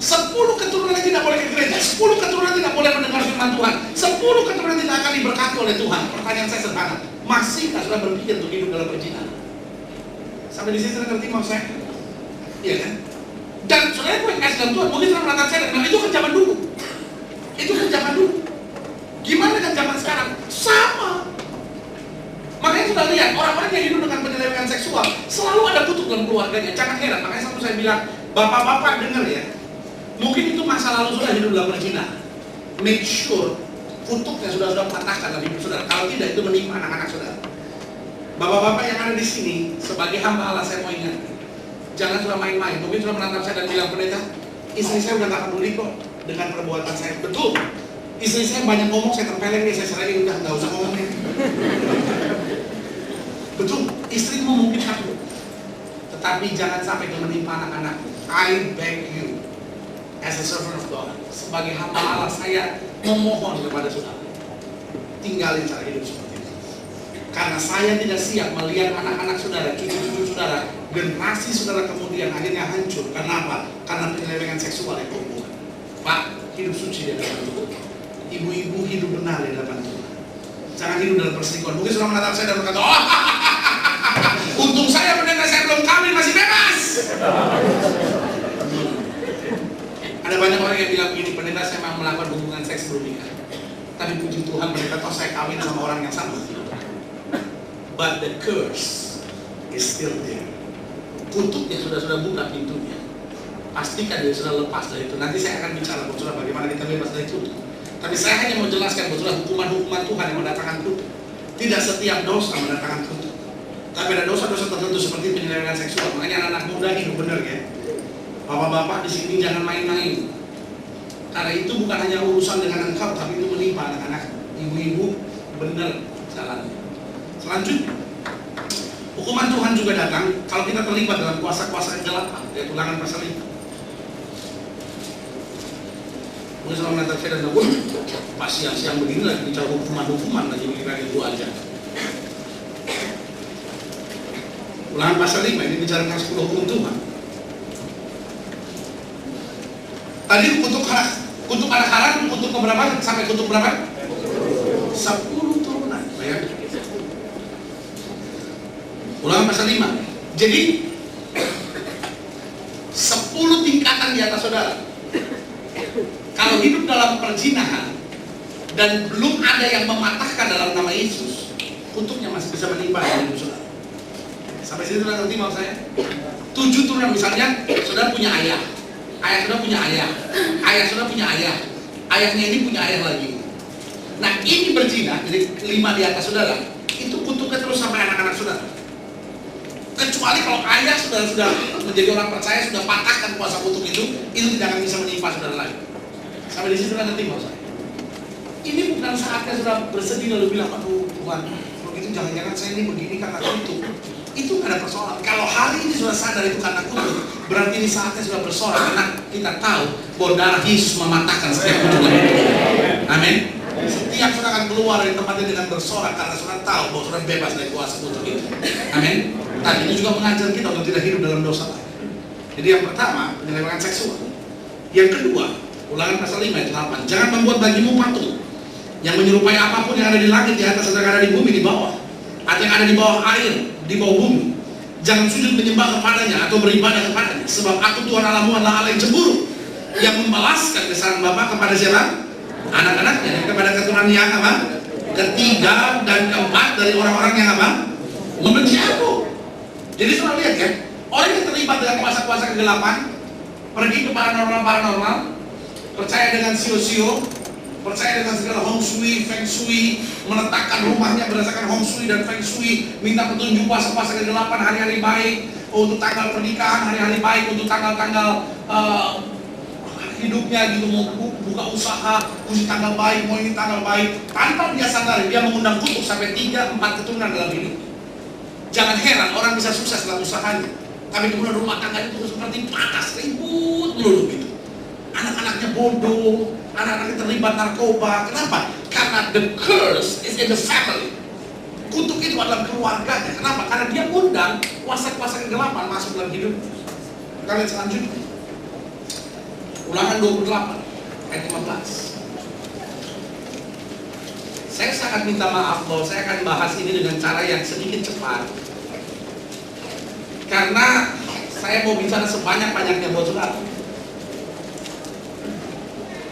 10 keturunan tidak boleh ke gereja, 10 keturunan tidak boleh mendengar firman Tuhan, 10 keturunan tidak akan diberkati oleh Tuhan. Pertanyaan saya sederhana, masih nggak sudah berpikir untuk hidup dalam perzinahan? Sampai di sini sudah ngerti maksud saya? Iya kan? Dan sebenarnya gue kasih dalam Tuhan, mungkin sudah menatap saya dan bilang, itu kan zaman dulu. Itu kan zaman dulu. Gimana dengan zaman sekarang? Sama. Makanya sudah lihat, orang-orang yang hidup dengan penyelewengan seksual selalu ada kutuk dalam keluarganya. Jangan heran, makanya selalu saya bilang, bapak-bapak dengar ya, mungkin itu masa lalu sudah hidup dalam perzinahan. Make sure kutuknya sudah patahkan dalam hidup saudara. Kalau tidak, itu menimpa anak-anak saudara. Bapak-bapak yang ada di sini, sebagai hamba Allah saya mau ingat, jangan sudah main-main. Mungkin sudah menatap saya dan bilang, "Pendeta, istri saya udah gak peduli kok dengan perbuatan saya." Betul. Istri saya banyak ngomong, saya terpeleng nih, saya serahin, udah gak usah ngomong nih. Betul, istrimu mungkin takut, tetapi jangan sampai itu menimpa anak-anak. I beg you, as a servant of God, sebagai hamba Allah saya memohon kepada saudara, tinggalin cara hidup seperti itu. Karena saya tidak siap melihat anak-anak saudara, cucu-cucu saudara, generasi saudara kemudian akhirnya hancur. Karena apa? Karena penyelewengan seksual yang berhubungan. Pak, hidup suci di hadapan Tuhan. Ibu-ibu hidup benar di hadapan Tuhan. Jangan hidup dalam perselingkuhan. Mungkin sudah menatap saya dan berkata, "Oh, untung saya pendeta saya belum kawin, masih bebas." Ada banyak orang yang bilang gini, "Pendeta saya mau melakukan hubungan seks sebelum nikah." Tapi puji Tuhan, pendeta toh saya kawin sama orang yang sama. But the curse is still there. Kutuknya sudah buka pintunya. Pastikan dia sudah lepas dari itu. Nanti saya akan bicara buat saudara bagaimana kita bebas dari kutuk. Tapi saya hanya mau jelaskan buat saudara hukuman-hukuman Tuhan yang mendatangkan kutuk. Tidak setiap dosa mendatangkan kutuk. Tapi ada dosa-dosa tertentu seperti penyelewengan seksual. Makanya anak-anak muda hidup benar ya. Bapak-bapak di sini jangan main-main. Karena itu bukan hanya urusan dengan engkau, tapi itu menimpa anak-anak. Ibu-ibu benar jalannya. Selanjutnya, hukuman Tuhan juga datang kalau kita terlibat dalam kuasa-kuasa kegelapan, yaitu Ulangan pasal 5. Mungkin selama menatap saya dan bilang, pas siang-siang begini lagi bicara hukuman-hukuman lagi kira-kira itu aja. Ulangan pasal 5 ini bicara tentang 10 hukum Tuhan. Tadi kutuk anak haram, kutuk keberapa sampai kutuk berapa? 10 turunan. Bayangkan. Ulangan pasal 5. Jadi 10 tingkatan di atas saudara. Kalau hidup dalam perzinahan dan belum ada yang mematahkan dalam nama Yesus, kutuknya masih bisa menimpa hidup saudara. Sampai sini sudah ngerti mau saya? 7 turunan misalnya, saudara punya ayah, ayah saudara punya ayah, ayah saudara punya ayah, ayahnya ini punya ayah lagi. Nah ini berzina, jadi 5 di atas saudara, itu kutuknya terus sampai anak-anak saudara. Kecuali Kecuali kalau ayah sudah menjadi orang percaya, sudah patahkan kuasa kutuk itu tidak akan bisa menimpa saudara lagi. Sampai di situ sudah ngerti maksud saya. Ini bukan saatnya sudah bersedih lalu bilang, aduh Tuhan, kalau gitu jangan-jangan saya ini begini karena kutuk. Itu nggak ada persoalan. Kalau hari ini sudah sadar itu karena kutuk, berarti ini saatnya sudah bersorak karena kita tahu bahwa darah Yesus mematahkan setiap kutukan itu. Amin. Setiap saudara akan keluar dari tempatnya dengan bersorak karena saudara tahu bahwa saudara bebas dari kuasa kutuk itu. Amin. Tadi itu juga mengajar kita untuk tidak hidup dalam dosa lagi. Jadi yang pertama, penyelewengan seksual. Yang kedua, Ulangan pasal 5 ayat 8, jangan membuat bagimu patung yang menyerupai apapun yang ada di langit, di atas, atau yang ada di bumi, di bawah, atau yang ada di bawah air, di bawah bumi. Jangan sujud menyembah kepadanya atau beribadah kepadanya, sebab aku Tuhan Allahmu adalah Allah yang cemburu, yang membalaskan kesalahan bapa kepada siapa? Anak-anaknya, dan kepada keturunan yang apa? Ketiga dan keempat dari orang-orang yang apa? Membenci aku. Jadi saudara lihat ya, orang yang terlibat dengan kuasa-kuasa kegelapan, pergi ke paranormal, percaya dengan sio-sio, percaya dengan segala hong shui, feng shui, meletakkan rumahnya berdasarkan hong shui dan feng shui, minta petunjuk puasa-puasa kegelapan, hari-hari baik untuk tanggal pernikahan, hari-hari baik untuk tanggal-tanggal hidupnya gitu, mau buka usaha, mesti tanggal baik, mau ini tanggal baik, tanpa dia sadari dia mengundang kutuk sampai 3-4 keturunan dalam hidup. Jangan heran orang bisa sukses dalam usahanya, tapi kemudian rumah tangganya itu seperti panas, ribut melulu gitu. Anak-anaknya bodoh, anak-anaknya terlibat narkoba. Kenapa? Karena the curse is in the family. Kutuk itu adalah keluarganya. Kenapa? Karena dia undang kuasa-kuasa kegelapan masuk dalam hidup. Kita lihat selanjutnya. Ulangan 28 ayat 15. Saya sangat minta maaf bahwa saya akan bahas ini dengan cara yang sedikit cepat, karena saya mau bicara sebanyak-banyaknya buat saudara.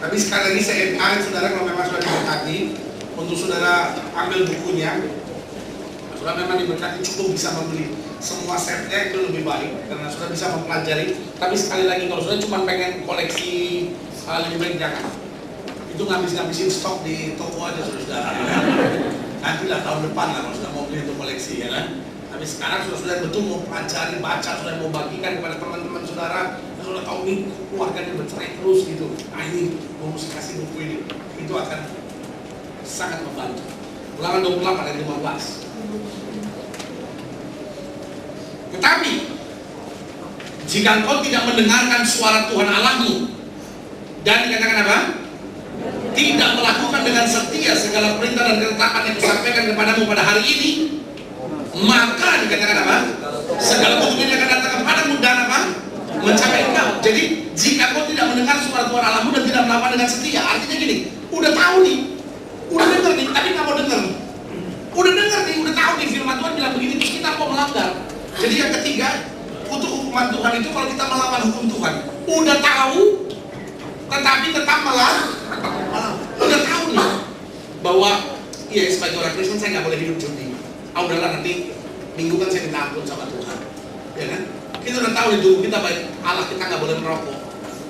Tapi sekali lagi saya encourage saudara, kalau memang sudah diberkati, untuk saudara ambil bukunya. Saudara memang diberkati cukup bisa membeli semua setnya, itu lebih baik karena sudah bisa mempelajari. Tapi sekali lagi kalau saudara cuma pengen koleksi lebih baik jangan. Itu ngabisin stok di toko aja saudara. Nantilah tahun depan lah kalau sudah mau beli untuk koleksi ya kan. Tapi sekarang sudah betul mau pelajari, baca, sudah mau bagikan kepada teman-teman saudara. Saudara tahu nih keluarganya bercerai terus gitu. Nah ini mau mesti kasih buku ini, itu akan sangat membantu. Ulangan 28 ayat 15. Tetapi jika engkau tidak mendengarkan suara Tuhan Allahmu dan dikatakan apa? Tidak melakukan dengan setia segala perintah dan ketetapan yang disampaikan kepadamu pada hari ini, maka dikatakan apa? Segala kutuk ini akan datang kepadamu dan apa? Mencapai engkau. Jadi jika kau tidak mendengar suara Tuhan Allahmu dan tidak melakukan dengan setia, artinya gini, udah tahu nih, udah dengar nih, tapi nggak mau dengar. Udah dengar nih, udah tahu nih firman Tuhan bilang begini, terus kita mau melanggar. Jadi yang ketiga, untuk hukuman Tuhan itu kalau kita melawan hukum Tuhan, udah tahu, tetapi tetap melawan. Udah tahu nih bahwa ya sebagai orang Kristen saya nggak boleh hidup judi. Udahlah nanti minggu kan saya minta ampun sama Tuhan, ya kan? Kita udah tahu di tubuh kita baik Allah, kita nggak boleh merokok.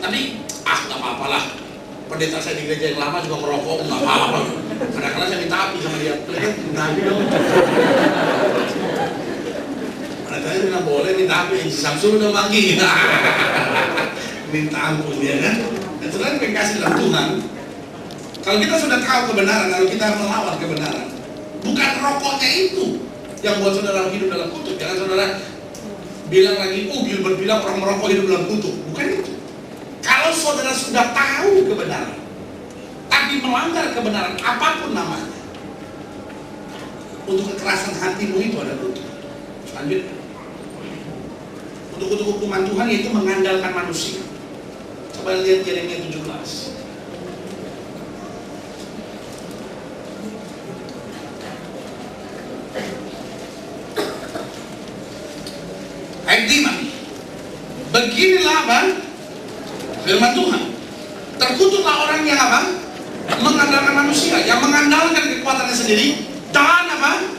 Tapi nggak apa-apa lah. Pendeta saya di gereja yang lama juga merokok, nggak apa-apa. Kadang-kadang saya minta ampun sama dia. Minta ampun dong. Kadang-kadang bilang boleh minta ampun. Samsul udah manggil. Minta ampun ya kan? Dan setelah dikasih dalam Tuhan. Kalau kita sudah tahu kebenaran, lalu kita melawan kebenaran, bukan rokoknya itu yang buat saudara hidup dalam kutuk. Jangan saudara bilang lagi, Gilbert bilang orang merokok hidup dalam kutuk. Bukan itu. Kalau saudara sudah tahu kebenaran, tapi melanggar kebenaran apapun namanya, untuk kekerasan hatimu itu ada kutuk. Selanjutnya, untuk kutuk hukuman Tuhan yaitu mengandalkan manusia. Coba lihat Yeremia 17. Ayat 5. Beginilah apa? Firman Tuhan. Terkutuklah orang yang apa? Mengandalkan manusia, yang mengandalkan kekuatannya sendiri dan apa?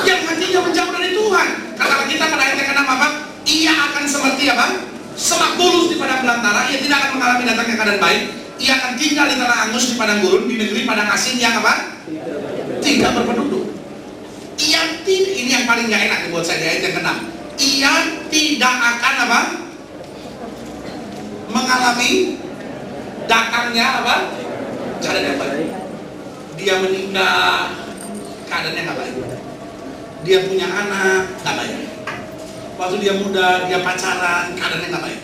Yang hatinya menjauh dari Tuhan. Kata kita pada ayat yang ke-6 apa? Ia akan seperti apa? Semak bulus di padang belantara. Ia tidak akan mengalami datangnya keadaan baik. Ia akan tinggal di tanah angus, di padang gurun, di negeri padang asin yang apa? Tidak berpenduduk. Ia tidak. Ini yang paling gak enak buat saya di ayat yang ke-6. ia tidak akan apa? Mengalami datangnya apa? Keadaan yang baik. Dia menikah, keadaannya nggak baik. Dia punya anak, nggak baik. Waktu dia muda, dia pacaran, keadaannya nggak baik.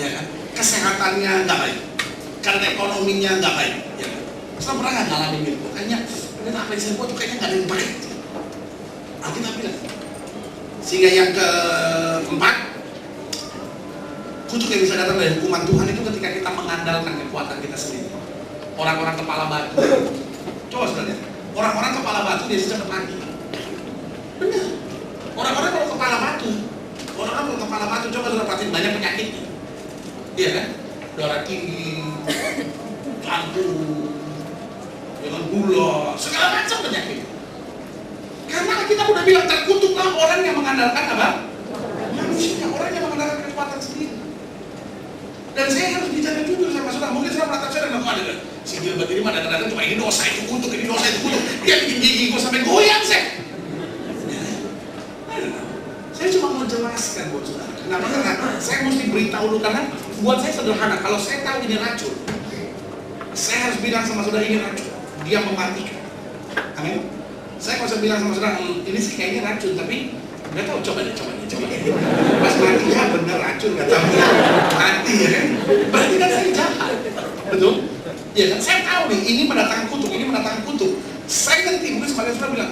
Ya kan? Kesehatannya nggak baik. Karena ekonominya nggak baik. Ya kan? Saya pernah nggak ngalamin gitu. Kayaknya apa yang saya buat tuh kayaknya nggak ada yang baik. Alkitab bilang. Sehingga yang keempat, kutuk yang bisa datang dari hukuman Tuhan itu ketika kita mengandalkan kekuatan kita sendiri. Orang-orang kepala batu, coba saudara, orang-orang kepala batu biasanya cepat mati. Benar. Orang-orang kalau kepala batu, coba saudara perhatiin banyak penyakitnya. Iya kan? Darah tinggi, jantung, dengan gula, segala macam penyakit. Karena kita udah bilang terkutuklah orang yang mengandalkan apa? Manusia, orang yang mengandalkan kekuatan sendiri. Dan saya harus bicara jujur sama saudara. Mungkin saudara merata saya dan ada si Gilbert ini mana kadang-kadang cuma ini dosa itu kutuk, ini dosa itu kutuk. Dia bikin gigi gue sampai goyang saya. Saya cuma mau jelaskan buat saudara. Kenapa? Karena saya mesti beritahu dulu karena buat saya sederhana. Kalau saya tahu ini racun, saya harus bilang sama saudara ini racun. Dia mematikan. Amin. Saya kalau bilang sama saudara ini sih kayaknya racun, tapi nggak tahu, coba deh. Pas mati ya bener racun, nggak tahu ya mati ya kan? Berarti kan saya jahat, betul? Ya kan? Saya tahu nih ini mendatangkan kutuk. Saya nanti mungkin sebagian saudara bilang,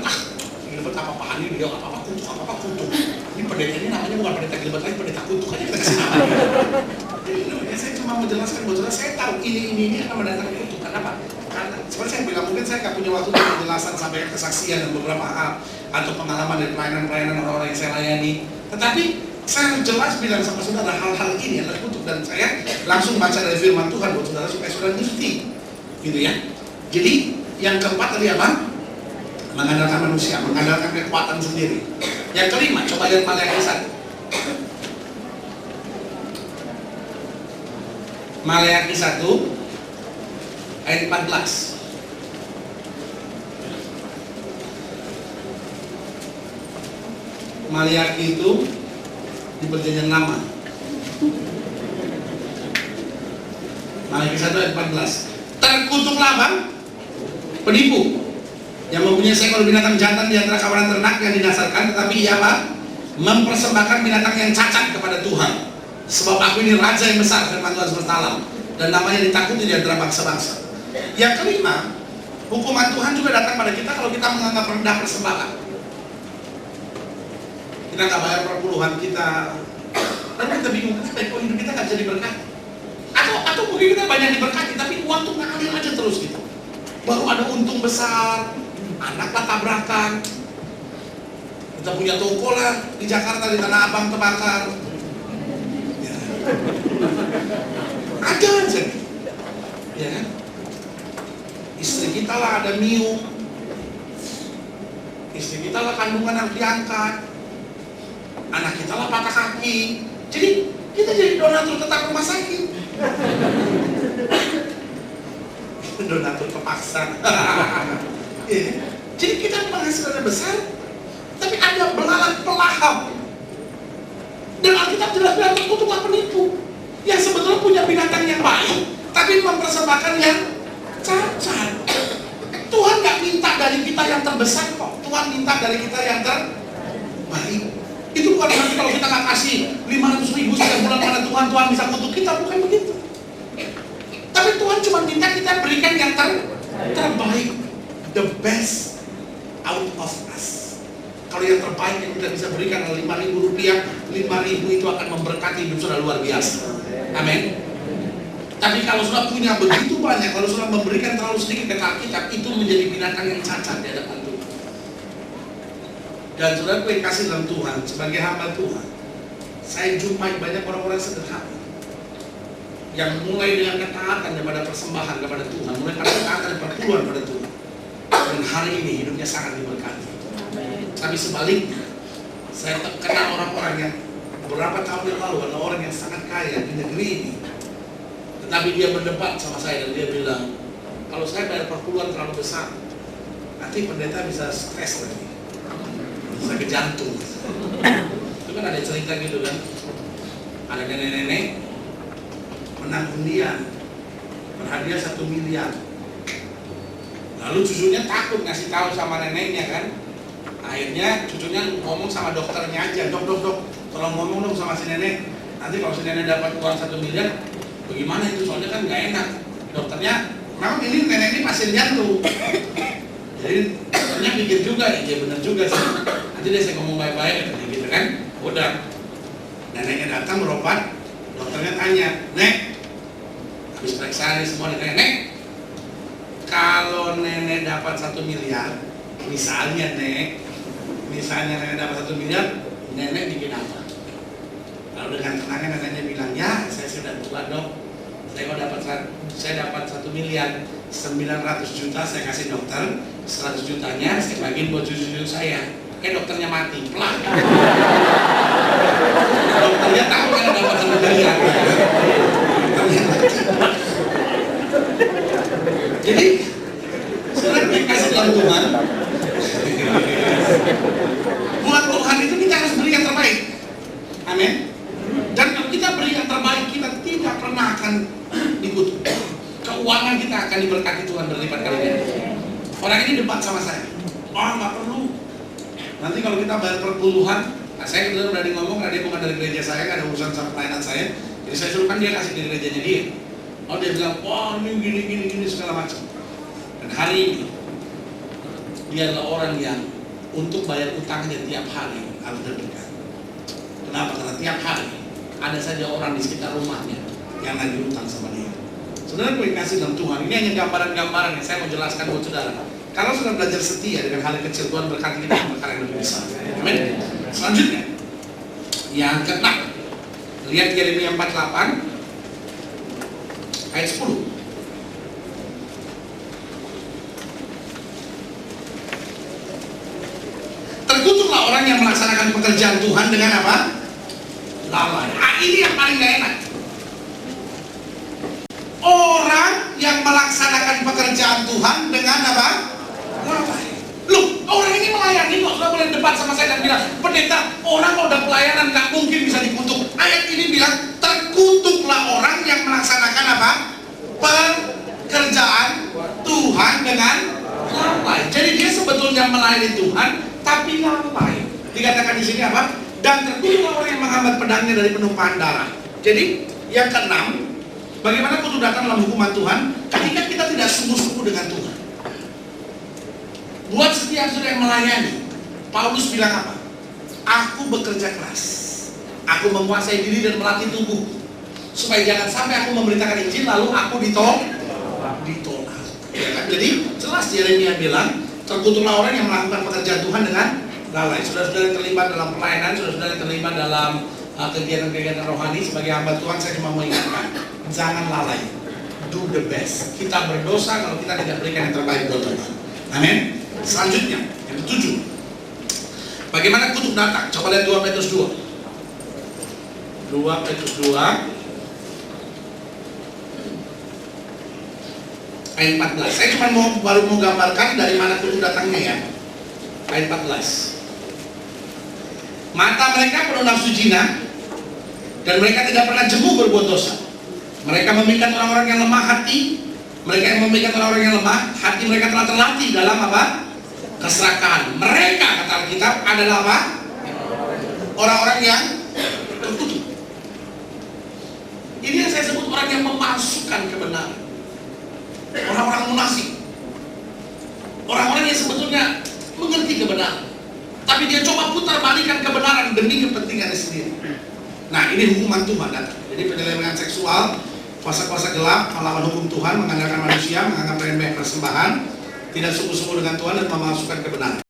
ini dapat apa-apaan ini dia apa-apa kutuk. Ini pendeta ini namanya bukan pendeta Gilbert lagi, pendeta kutuk aja kita kasih nama. Ya, saya cuma menjelaskan buat saudara, saya tahu ini akan mendatangkan kutuk. Kenapa? Karena seperti saya bilang mungkin saya nggak punya waktu untuk penjelasan sampai kesaksian dan beberapa hal atau pengalaman dari pelayanan orang-orang yang saya layani. Tetapi saya harus jelas bilang sama saudara hal-hal ini adalah kutuk dan saya langsung baca dari firman Tuhan buat saudara supaya saudara ngerti, gitu ya. Jadi yang keempat tadi apa? Mengandalkan manusia, mengandalkan kekuatan sendiri. Yang kelima, coba lihat Maleakhi 1. Maleakhi 1 ayat 14. Maleakhi itu di perjanjian lama. Maleakhi 1 ayat 14. Terkutuklah bang penipu yang mempunyai seekor binatang jantan di antara kawanan ternak yang dinasarkan, tetapi ia apa? Mempersembahkan binatang yang cacat kepada Tuhan. Sebab aku ini raja yang besar, firman Tuhan semesta alam, dan namanya ditakuti di antara bangsa-bangsa. Yang kelima, hukuman Tuhan juga datang pada kita kalau kita menganggap rendah persembahan. Kita nggak bayar perpuluhan kita, dan kita bingung kenapa hidup kita nggak bisa diberkati. Atau mungkin kita banyak diberkati, tapi uang tuh ngalir aja terus gitu. Baru ada untung besar, anaklah tabrakan. Kita punya toko lah di Jakarta, di Tanah Abang terbakar. Ya. Ada aja, ya kan? Istri kita lah ada miung, istri kita lah kandungan yang diangkat, anak kita lah patah kaki. Jadi kita jadi donatur tetap rumah sakit. Donatur kepaksa. Ya. Jadi kita penghasilannya besar, tapi ada belalang pelahap. Dan Alkitab jelas bilang terkutuklah penipu yang sebetulnya punya binatang yang baik, tapi mempersembahkan yang cacat. Tuhan nggak minta dari kita yang terbesar kok. Tuhan minta dari kita yang terbaik. Itu bukan berarti kalau kita nggak kasih 500.000 setiap bulan pada Tuhan, Tuhan bisa kutuk kita, bukan begitu. Tapi Tuhan cuma minta kita berikan yang terbaik, the best out of us. Kalau yang terbaik yang kita bisa berikan adalah 5.000 rupiah, 5.000 itu akan memberkati hidup saudara luar biasa. Amin. Tapi kalau sudah punya begitu banyak, kalau sudah memberikan terlalu sedikit ke Alkitab, itu menjadi binatang yang cacat di hadapan Tuhan. Dan saudara yang kasih dalam Tuhan, sebagai hamba Tuhan, saya jumpai banyak orang-orang sederhana yang mulai dengan ketaatan daripada persembahan kepada Tuhan, mulai pada ketaatan perpuluhan pada Tuhan, dan hari ini hidupnya sangat diberkati. Tapi sebaliknya, saya kenal orang-orang yang beberapa tahun yang lalu ada orang yang sangat kaya di negeri ini, tetapi dia berdebat sama saya dan dia bilang, kalau saya bayar perpuluhan terlalu besar, nanti pendeta bisa stres lagi, sakit jantung. Itu kan ada cerita gitu kan, ada nenek-nenek menang undian berhadiah 1 miliar. Lalu cucunya takut ngasih tahu sama neneknya kan. Akhirnya cucunya ngomong sama dokternya aja, dok, tolong ngomong dong sama si nenek. Nanti kalau si nenek dapat uang 1 miliar, bagaimana itu? Soalnya kan nggak enak. Dokternya, memang ini nenek ini pasien jantung. Jadi dokternya pikir juga, ya benar juga sih. Nanti dia saya ngomong baik-baik gitu kan. Udah, neneknya datang berobat, dokternya tanya, Nek, habis periksa semua nenek, kalau nenek dapat 1 miliar, misalnya nenek dapat 1 miliar, nenek bikin apa? Lalu dengan tenangnya neneknya bilang, ya saya sudah tua dok, saya dapat 1 miliar, 900 juta saya kasih dokter, 100 jutanya saya bagiin buat cucu-cucu saya. Dokternya mati, pelan. Dokternya tahu kan dapat 1 miliar. Dokternya mati. Jadi sebenarnya kasih dalam Tuhan, buat Tuhan itu kita harus beri yang terbaik. Amin. Dan kalau kita beri yang terbaik, kita tidak pernah akan dikutuk. Keuangan kita akan diberkati Tuhan berlipat kali ganda. Orang ini debat sama saya, nggak perlu. Nanti kalau kita bayar per puluhan, saya kebetulan udah ngomong karena dia bukan dari gereja saya, nggak ada urusan sama pelayanan saya. Jadi saya suruh kan dia kasih di gerejanya dia. Dia bilang, wah ini gini segala macam. Dan hari ini dia adalah orang yang untuk bayar utangnya tiap hari harus deg-degan. Kenapa? Karena tiap hari ada saja orang di sekitar rumahnya yang lagi utang sama dia. Saudara, gue kasih dalam Tuhan, ini hanya gambaran-gambaran yang saya mau jelaskan buat saudara. Kalau sudah belajar setia dengan hal yang kecil, Tuhan berkati kita dengan perkara yang lebih besar. Amin. Selanjutnya, yang ke-6, lihat Yeremia 48 ayat 10. Terkutuklah orang yang melaksanakan pekerjaan Tuhan dengan apa? Lalai. Ini yang paling gak enak. Orang yang melaksanakan pekerjaan Tuhan dengan apa? Lalai. Loh, orang ini melayani kok. Sudah boleh debat sama saya dan bilang, pendeta, orang kalau udah pelayanan gak mungkin bisa dikutuk. Ayat ini bilang, terkutuklah orang yang melaksanakan apa? Pekerjaan Tuhan dengan lalai. Jadi dia sebetulnya melayani Tuhan, tapi lalai. Dikatakan di sini apa? Dan terkutuklah orang yang menghambat pedangnya dari penumpahan darah. Jadi yang ke-6, bagaimana kutuk datang dalam hukuman Tuhan? Ketika kita tidak sungguh-sungguh dengan Tuhan. Buat setiap saudara yang melayani, Paulus bilang apa? Aku bekerja keras, aku menguasai diri dan melatih tubuh, supaya jangan sampai aku memberitakan Injil lalu aku ditolak. Ya kan? Jadi jelas Yeremia bilang, terkutuklah orang yang melakukan pekerjaan Tuhan dengan lalai. Saudara-saudara yang terlibat dalam pelayanan, saudara-saudara yang terlibat dalam kegiatan-kegiatan rohani, sebagai hamba Tuhan saya cuma mengingatkan, jangan lalai, do the best. Kita berdosa kalau kita tidak berikan yang terbaik buat Tuhan. Amin. Selanjutnya, yang ke-7, bagaimana kutuk datang? Coba lihat 2 Petrus 2 ayat 14. Saya cuma baru mau gambarkan dari mana kutuk datangnya ya. Ayat 14. Mata mereka penuh nafsu zina dan mereka tidak pernah jemu berbuat dosa. Mereka memikat orang-orang yang lemah hati. Mereka yang memikat orang-orang yang lemah hati, mereka telah terlatih dalam apa? Keserakahan. Mereka, kata Alkitab, adalah apa? Orang-orang yang terkutuk. Ini yang saya sebut orang yang memasukkan kebenaran. Orang-orang munafik. Orang-orang yang sebetulnya mengerti kebenaran, tapi dia coba putar balikan kebenaran demi kepentingannya sendiri. Nah, ini hukuman Tuhan datang. Jadi penyelewengan seksual, kuasa-kuasa gelap, melawan hukum Tuhan, mengandalkan manusia, menganggap remeh persembahan, tidak sungguh-sungguh dengan Tuhan dan memasukkan kebenaran.